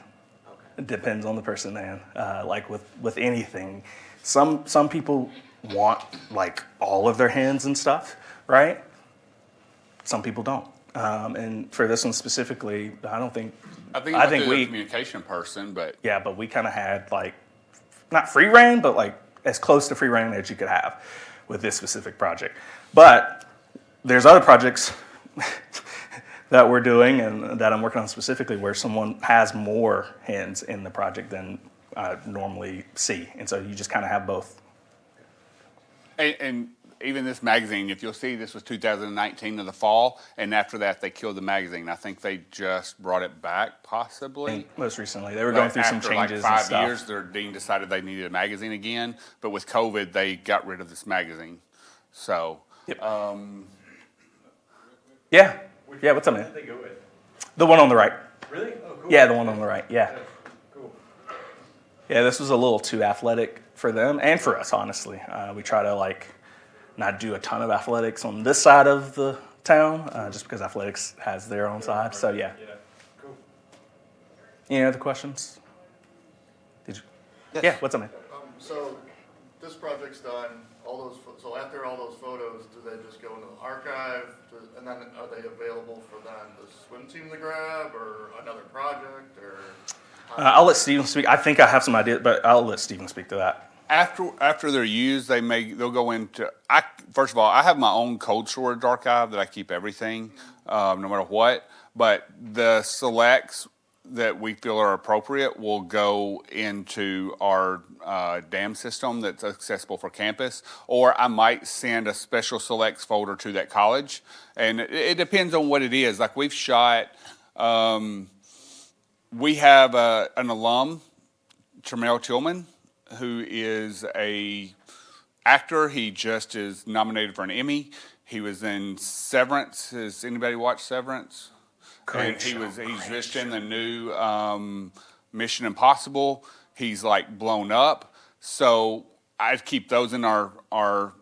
Okay. It depends on the person, man. Like with anything, some people want like all of their hands and stuff, right? Some people don't. And for this one specifically, I think we communication person, but yeah, but we kind of had like not free reign, but like as close to free reign as you could have with this specific project. But there's other projects that we're doing and that I'm working on specifically where someone has more hands in the project than I normally see. And so you just kind of have both. And even this magazine, if you'll see, this was 2019 in the fall, and after that they killed the magazine. I think they just brought it back, possibly. Most recently, they were going through some changes. After like 5 and stuff. years, their dean decided they needed a magazine again, but with COVID, they got rid of this magazine. So, Yep. Yeah. What's up, man? What did they go with? The one on the right. Really? Oh, cool. Yeah, the one on the right. Yeah. Cool. Yeah, this was a little too athletic for them and for us, honestly. We try to like not do a ton of athletics on this side of the town, just because athletics has their own side. So yeah. Yeah. Cool. Any other questions? Did you? Yes. Yeah. What's up, man? So this project's done. So after all those photos, do they just go into the archive? And then are they available for then the swim team to grab, or another project, or? I'll let Steven speak. I think I have some ideas, but I'll let Steven speak to that. After they're used, they'll go into. First of all, I have my own cold storage archive that I keep everything, no matter what. But the selects that we feel are appropriate will go into our DAM system that's accessible for campus, or I might send a special selects folder to that college, and it depends on what it is. Like we've shot, we have an alum, Tremel Tillman, who is a actor. He just is nominated for an Emmy. He was in Severance. Has anybody watched Severance? And he's just in the new Mission Impossible. He's like blown up. So I keep those in our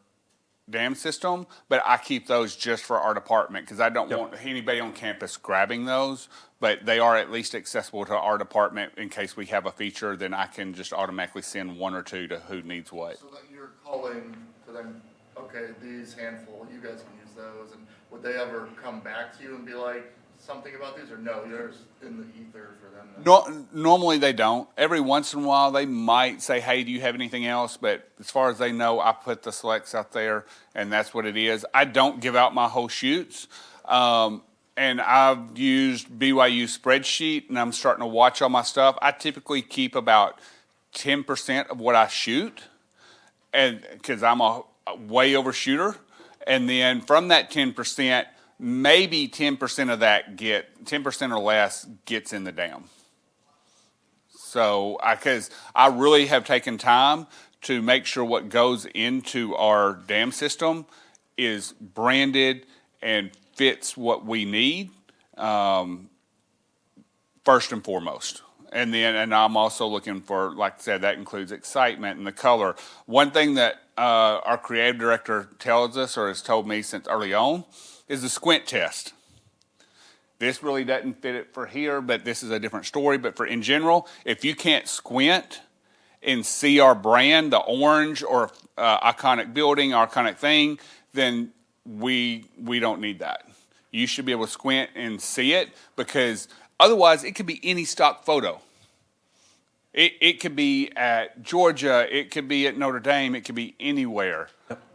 DAM system, but I keep those just for our department because I don't want anybody on campus grabbing those. But they are at least accessible to our department in case we have a feature. Then I can just automatically send one or two to who needs what. So then you're calling to them, okay, these handful, you guys can use those, and would they ever come back to you and be like, something about these, or no, there's in the ether for them? No, normally they don't. Every once in a while they might say, hey, do you have anything else? But as far as they know, I put the selects out there, and that's what it is. I don't give out my whole shoots. And I've used BYU spreadsheet, and I'm starting to watch all my stuff. I typically keep about 10% of what I shoot, and because I'm a way overshooter. And then from that 10%, maybe 10% of that 10% or less gets in the dam. So, because I really have taken time to make sure what goes into our dam system is branded and fits what we need, first and foremost. And I'm also looking for, like I said, that includes excitement and the color. One thing that our creative director tells us, or has told me since early on, is the squint test. This really doesn't fit it for here, but this is a different story. But in general, if you can't squint and see our brand, the orange or iconic building, iconic thing, then we don't need that. You should be able to squint and see it, because otherwise it could be any stock photo. It could be at Georgia, it could be at Notre Dame, it could be anywhere.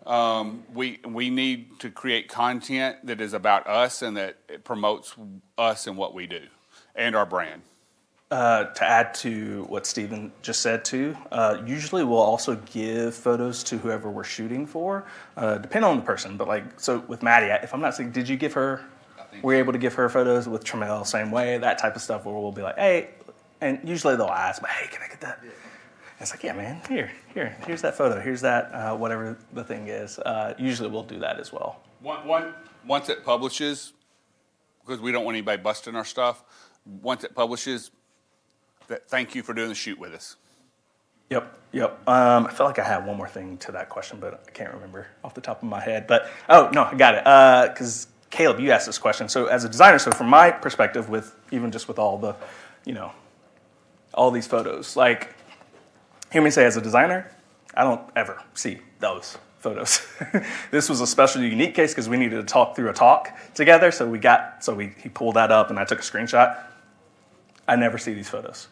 We need to create content that is about us and that it promotes us and what we do and our brand. To add to what Steven just said too, usually we'll also give photos to whoever we're shooting for, depending on the person. But like, so with Maddie, if I'm not saying, did you give her, we're able to give her photos with Tramiel, same way, that type of stuff, where we'll be like, hey, and usually they'll ask, but hey, can I get that? Yeah. It's like, yeah, man, here's that photo, here's that, whatever the thing is. Usually we'll do that as well. Once it publishes, because we don't want anybody busting our stuff, once it publishes, thank you for doing the shoot with us. Yep. I feel like I had one more thing to that question, but I can't remember off the top of my head. But, oh, no, I got it. Because, Caleb, you asked this question. So as a designer, so from my perspective, with even just with all the, all these photos, like, hear me say, as a designer, I don't ever see those photos. This was a special unique case because we needed to talk through a talk together. So he pulled that up and I took a screenshot. I never see these photos.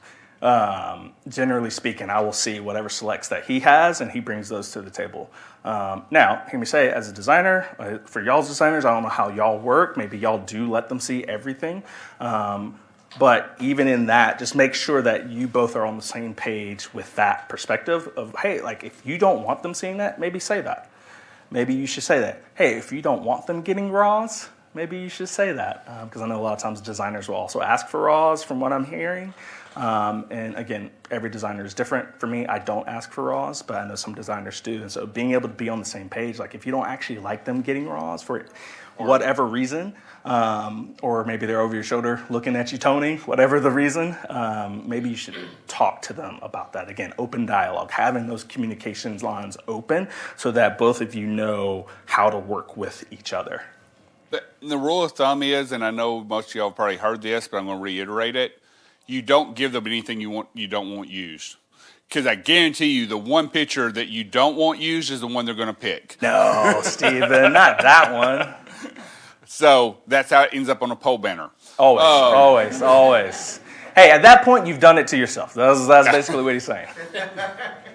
Generally speaking, I will see whatever selects that he has, and he brings those to the table. Now, hear me say, as a designer, for y'all's designers, I don't know how y'all work. Maybe y'all do let them see everything. But even in that, just make sure that you both are on the same page with that perspective of, hey, like if you don't want them seeing that, maybe say that. Maybe you should say that. Hey, if you don't want them getting raws, maybe you should say that, because I know a lot of times designers will also ask for raws from what I'm hearing. And again, every designer is different. For me, I don't ask for raws, but I know some designers do. And so being able to be on the same page, like if you don't actually like them getting raws for whatever reason, or maybe they're over your shoulder looking at you, Tony, whatever the reason, maybe you should talk to them about that. Again, open dialogue, having those communications lines open so that both of you know how to work with each other. The rule of thumb is, and I know most of y'all have probably heard this, but I'm going to reiterate it, you don't give them anything you don't want used. Because I guarantee you the one picture that you don't want used is the one they're going to pick. No, Steven, not that one. So that's how it ends up on a pole banner. Always. Hey, at that point, you've done it to yourself. That's basically what he's saying.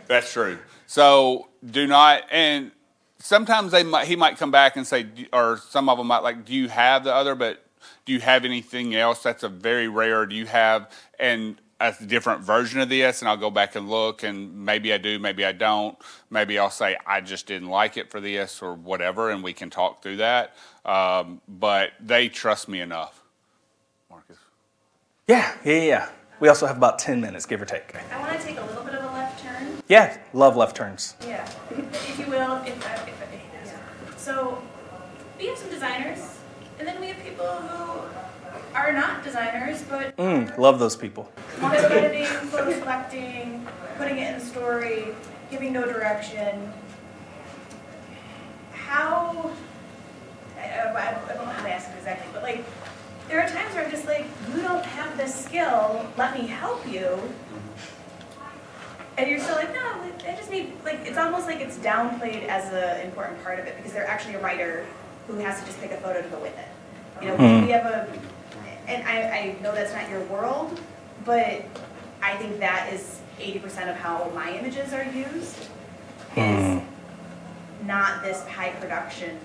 That's true. So do not, and sometimes he might come back and say, or some of them might like, do you have the other, but do you have anything else? That's a very rare, do you have, and a different version of this, and I'll go back and look, and maybe I do, maybe I don't. Maybe I'll say, I just didn't like it for this or whatever, and we can talk through that. But they trust me enough. Marcus? Yeah. We also have about 10 minutes, give or take. I want to take a little bit of a left turn. Yeah, love left turns. Yeah, if you will. So we have some designers, and then we have people who are not designers, but love those people. photo editing, photo selecting, putting it in the story, giving no direction. How, I don't know how to ask it exactly, but like, there are times where I'm just like, you don't have this skill, let me help you. And you're still like, no, I just need, like, it's almost like it's downplayed as an important part of it because they're actually a writer who has to just pick a photo to go with it. You know, we have and I know that's not your world, but I think that is 80% of how my images are used, is not this high production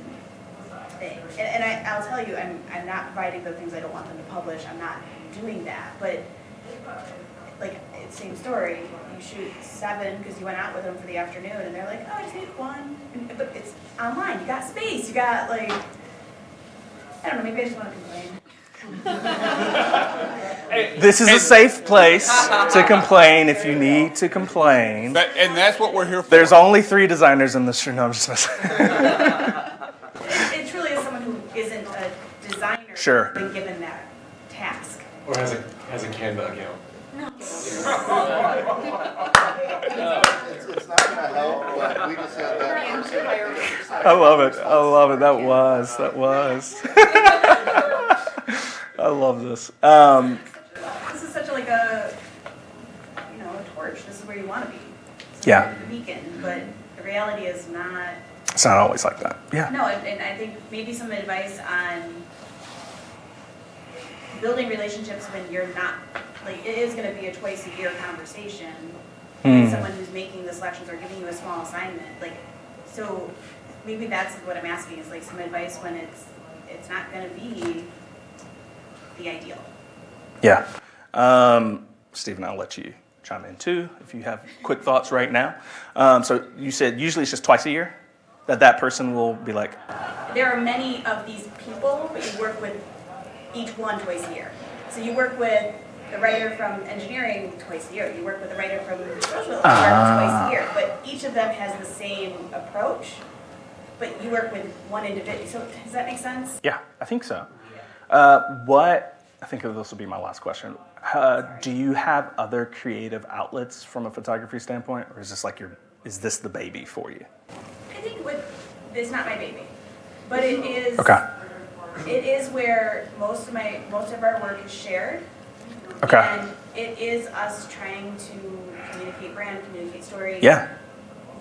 thing. And I'll tell you, I'm not providing the things I don't want them to publish. I'm not doing that. But like, it's the same story. You shoot 7 because you went out with them for the afternoon, and they're like, oh, I just need 1. But it's online. You got space. You got, like, I don't know, maybe I just want to complain. This is a safe place to complain if you need to complain. And that's what we're here for. There's only 3 designers in this room. No, I'm just messing. It truly is someone who isn't a designer Sure. been given that task. Or has a Canva account. It's not gonna help, but we just had that. I love it. I love it. That was. I love this. This is such a, like a torch. This is where you want to be. It's Yeah. a beacon, but the reality is not. It's not always like that. Yeah. No, and I think maybe some advice on building relationships when you're not, like, it is going to be a twice a year conversation with someone who's making the selections or giving you a small assignment. Like, so maybe that's what I'm asking, is like some advice when it's not going to be the ideal. Yeah. Stephen, I'll let you chime in too if you have quick thoughts right now. So you said usually it's just twice a year that person will be like. There are many of these people, but you work with each one twice a year. So you work with the writer from engineering twice a year. You work with the writer from social twice a year. But each of them has the same approach, but you work with one individual. So does that make sense? Yeah, I think so. I think this will be my last question. Do you have other creative outlets from a photography standpoint, or is this like is this the baby for you? I think it's not my baby, but it is. Okay. It is where most of our work is shared. Okay. And it is us trying to communicate brand, communicate story. Yeah.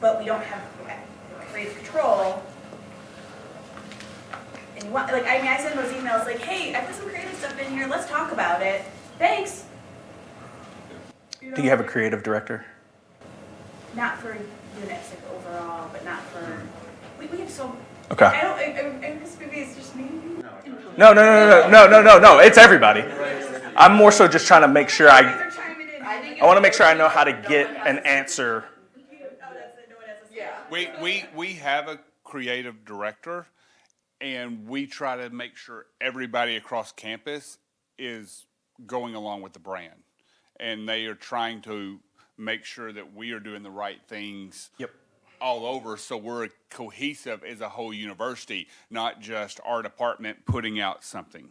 But we don't have creative control. And you want, like, I send those emails like, hey, I put some creative stuff in here. Let's talk about it. Thanks. Do you have a creative director? Not for units, like, overall, but not for. We have so. Okay. I guess maybe it's just me. No. It's everybody. I'm more so just trying to make sure I want to make sure I know how to get an answer. We have a creative director, and we try to make sure everybody across campus is going along with the brand, and they are trying to make sure that we are doing the right things. Yep. All over, so we're cohesive as a whole university, not just our department putting out something.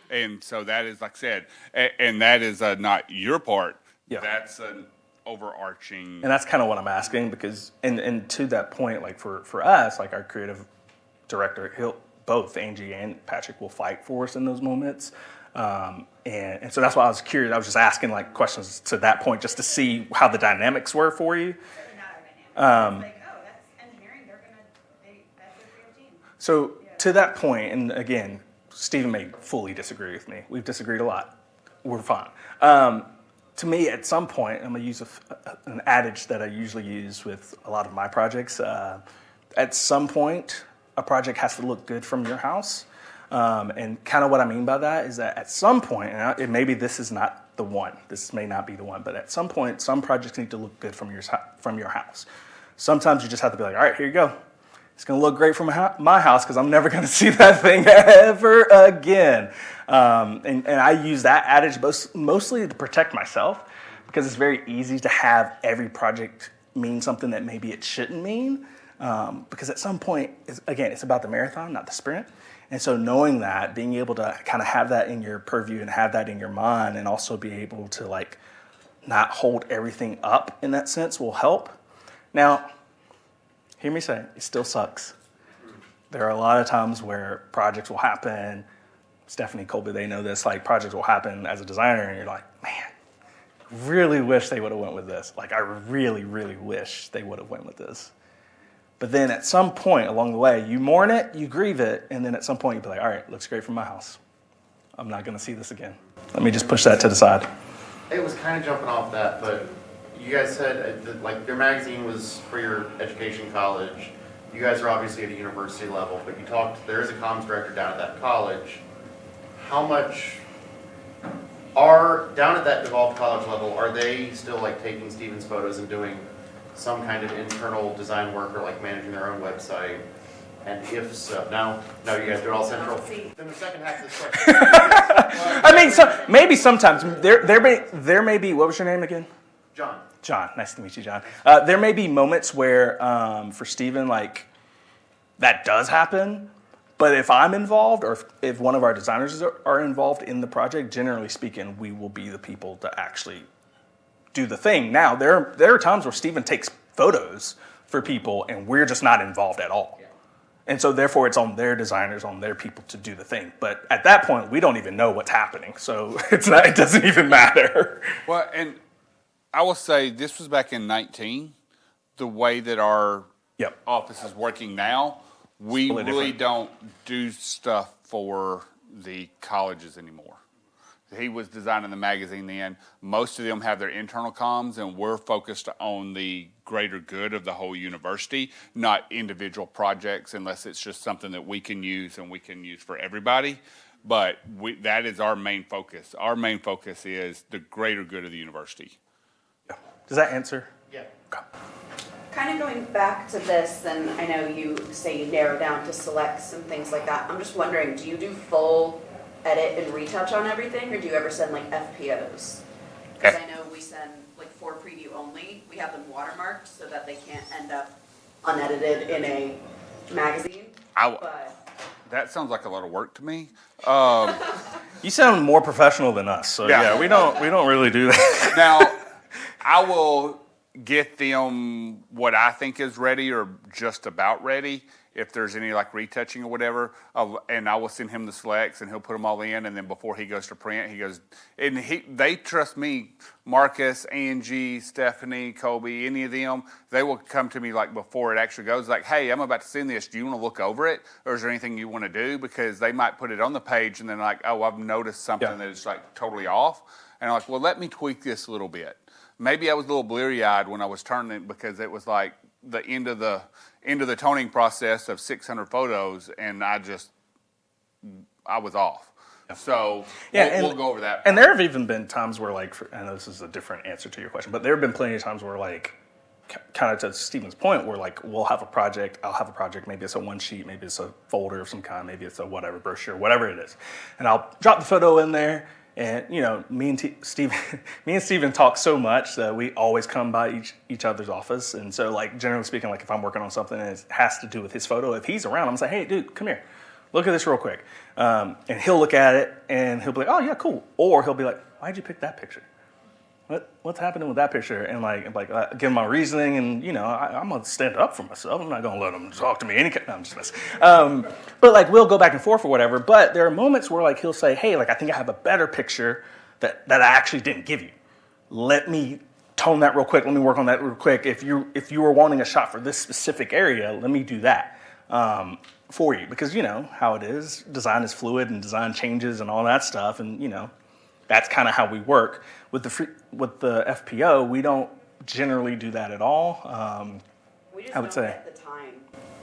And so that is, like I said, and that is not your part. Yeah. That's an overarching. And that's kind of what I'm asking, because, and to that point, like for us, like our creative director, both Angie and Patrick will fight for us in those moments. And so that's why I was curious. I was just asking like questions to that point just to see how the dynamics were for you. So to that point, and again, Stephen may fully disagree with me. We've disagreed a lot. We're fine. To me, at some point, I'm going to use an adage that I usually use with a lot of my projects. At some point, a project has to look good from your house. And kind of what I mean by that is that at some point, and maybe this is not the one, this may not be the one, but at some point, some projects need to look good from your house. Sometimes you just have to be like, all right, here you go. It's going to look great from my house because I'm never going to see that thing ever again. And I use that adage mostly to protect myself, because it's very easy to have every project mean something that maybe it shouldn't mean. Because at some point, it's about the marathon, not the sprint. And so knowing that, being able to kind of have that in your purview and have that in your mind, and also be able to like not hold everything up in that sense will help. Now, hear me say, it still sucks. There are a lot of times where projects will happen. Stephanie, Colby, they know this. Like, projects will happen as a designer, and you're like, man, really wish they would have went with this. Like, I really, really wish they would have went with this. But then at some point along the way, you mourn it, you grieve it, and then at some point you'll be like, all right, looks great from my house. I'm not going to see this again. Let me just push that to the side. It was kind of jumping off that, but you guys said, that, like, your magazine was for your education college. You guys are obviously at a university level, but you talked, there is a comms director down at that college. How much down at that devolved college level, are they still like taking Steven's photos and doing some kind of internal design work or like managing their own website? And if so, no, you guys do it all central? Then the second half of this question. I mean, maybe sometimes there may be, what was your name again? John. John, nice to meet you, John. There may be moments where, for Steven, like, that does happen, but if I'm involved or if one of our designers are involved in the project, generally speaking, we will be the people to actually do the thing. Now, there are times where Steven takes photos for people and we're just not involved at all. And so therefore it's on their designers, on their people to do the thing. But at that point, we don't even know what's happening. So it doesn't even matter. Well, and I will say this was back in 19. The way that our office is working now, we really don't do stuff for the colleges anymore. He was designing the magazine then. Most of them have their internal comms, and we're focused on the greater good of the whole university, not individual projects, unless it's just something that we can use and we can use for everybody. But that is our main focus. Our main focus is the greater good of the university. Does that answer? Yeah. Okay. Kind of going back to this, and I know you say you narrow down to selects and things like that. I'm just wondering, do you do full edit and retouch on everything, or do you ever send like FPOs? Because I know we send like for preview only. We have them watermarked so that they can't end up unedited in a magazine. That sounds like a lot of work to me. You sound more professional than us, so yeah we don't really do that. Now, I will get them what I think is ready or just about ready. If there's any like retouching or whatever, and I will send him the selects and he'll put them all in. And then before he goes to print, he goes, and they trust me. Marcus, Angie, Stephanie, Colby, any of them, they will come to me like before it actually goes, like, hey, I'm about to send this. Do you want to look over it, or is there anything you want to do? Because they might put it on the page and then like, oh, I've noticed something that is like totally off, and I'm like, well, let me tweak this a little bit. Maybe I was a little bleary-eyed when I was turning it because it was like the end of the toning process of 600 photos, and I was off. So we'll go over that. And there have even been times where, like, I know this is a different answer to your question, but there have been plenty of times where, like, kind of to Steven's point, where like I'll have a project, maybe it's a one sheet, maybe it's a folder of some kind, maybe it's a whatever brochure, whatever it is, and I'll drop the photo in there. And, you know, me and Steven talk so much that we always come by each other's office. And so, like, generally speaking, like, if I'm working on something and it has to do with his photo, if he's around, I'm going to say, hey, dude, come here. Look at this real quick. And he'll look at it, and he'll be like, oh, yeah, cool. Or he'll be like, why'd you pick that picture? What's happening with that picture? And, give him my reasoning, and, you know, I'm going to stand up for myself. I'm not going to let him talk to me no, I'm just messing. But, like, we'll go back and forth or whatever. But there are moments where, like, he'll say, hey, like, I think I have a better picture that I actually didn't give you. Let me tone that real quick. Let me work on that real quick. If you were wanting a shot for this specific area, let me do that for you. Because, you know, how it is. Design is fluid, and design changes and all that stuff. And, you know, that's kind of how we work. With the FPO, we don't generally do that at all. We just don't get the time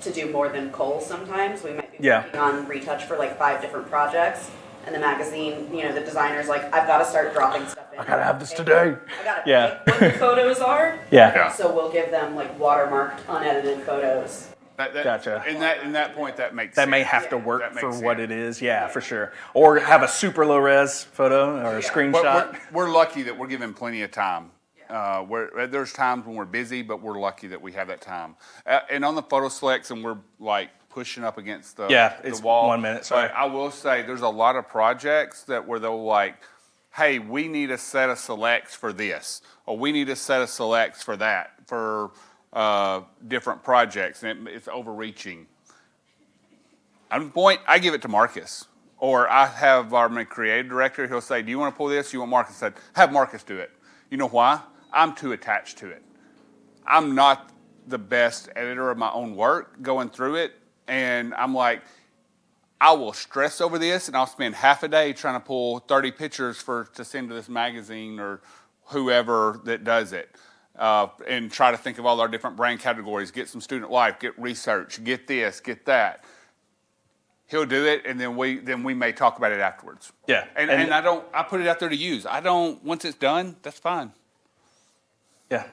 to do more than Cole sometimes. We might be working on retouch for like 5 different projects, and the magazine, you know, the designer's like, I've got to start dropping stuff in. I got to have this today. I got to pick what the photos are. Yeah. So we'll give them like watermarked, unedited photos. Gotcha. In that point, that makes that sense. may have to work for sense. what it is, for sure. Or have a super low res photo or a screenshot. We're lucky that we're given plenty of time. There's times when we're busy, but we're lucky that we have that time. And on the photo selects, and we're like pushing up against the it's wall. 1 minute. Sorry. But I will say there's a lot of projects where they'll like, hey, we need a set of selects for this, or we need a set of selects for that, for different projects, and it's overreaching. At the point, I give it to Marcus, or I have our creative director. He'll say, "Do you want to pull this? You want Marcus?" Said, "Have Marcus do it." You know why? I'm too attached to it. I'm not the best editor of my own work going through it, and I'm like, I will stress over this, and I'll spend half a day trying to pull 30 pictures to send to this magazine or whoever that does it, and try to think of all our different brand categories, get some student life, get research, get this, get that. He'll do it, and then we may talk about it afterwards. Yeah. And I put it out there to use. Once it's done, that's fine. Yeah.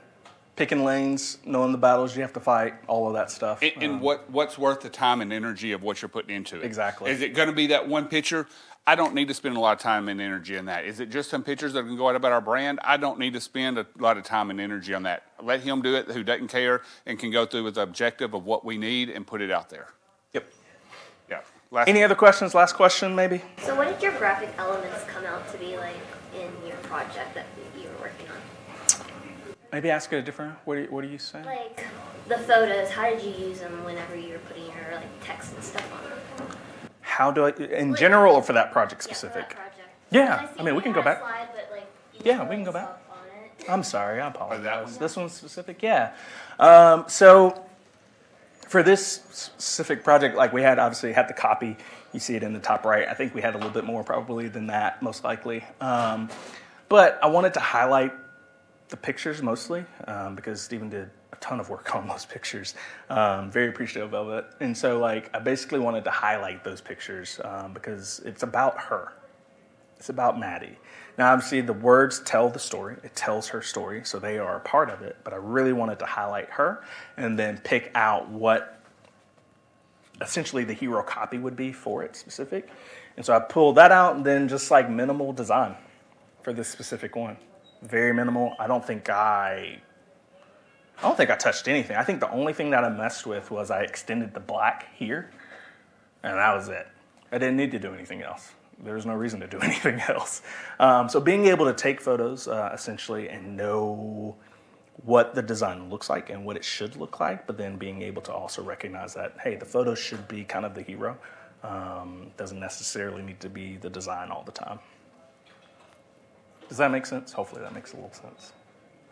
Picking lanes, knowing the battles you have to fight, all of that stuff. And what's worth the time and energy of what you're putting into it? Exactly. Is it going to be that one picture? I don't need to spend a lot of time and energy in that. Is it just some pictures that can go out about our brand? I don't need to spend a lot of time and energy on that. Let him do it, who doesn't care and can go through with the objective of what we need and put it out there. Yep. Yeah. Any other questions? Last question, maybe? So what did your graphic elements come out to be like in your project that you were working on? Maybe ask it a different. What are you saying? Like the photos, how did you use them whenever you were putting your like text and stuff on them? How do I, in general or for that project specific? Yeah, for that project. Yeah, I mean, we can go back. Slide, but, like, Yeah, we can go back. I'm sorry, I apologize. that one? This one's specific, yeah. So for this specific project, like we had obviously had the copy. You see it in the top right. I think we had a little bit more probably than that, most likely. But I wanted to highlight the pictures mostly because Steven did a ton of work on those pictures. Very appreciative of it. And so like I basically wanted to highlight those pictures because it's about her. It's about Maddie. Now obviously the words tell the story. It tells her story, so they are a part of it. But I really wanted to highlight her and then pick out what essentially the hero copy would be for it specific. And so I pulled that out and then just like minimal design for this specific one. Very minimal. I don't think I touched anything. I think the only thing that I messed with was I extended the black here, and that was it. I didn't need to do anything else. There was no reason to do anything else. So being able to take photos essentially and know what the design looks like and what it should look like, but then being able to also recognize that, hey, the photo should be kind of the hero. Doesn't necessarily need to be the design all the time. Does that make sense? Hopefully that makes a little sense.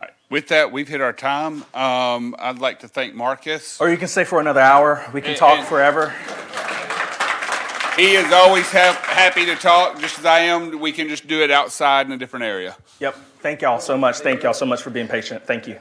All right. With that, we've hit our time. I'd like to thank Marcus. Or you can stay for another hour. We can talk forever. He is always happy to talk, just as I am. We can just do it outside in a different area. Yep. Thank y'all so much. Thank y'all so much for being patient. Thank you.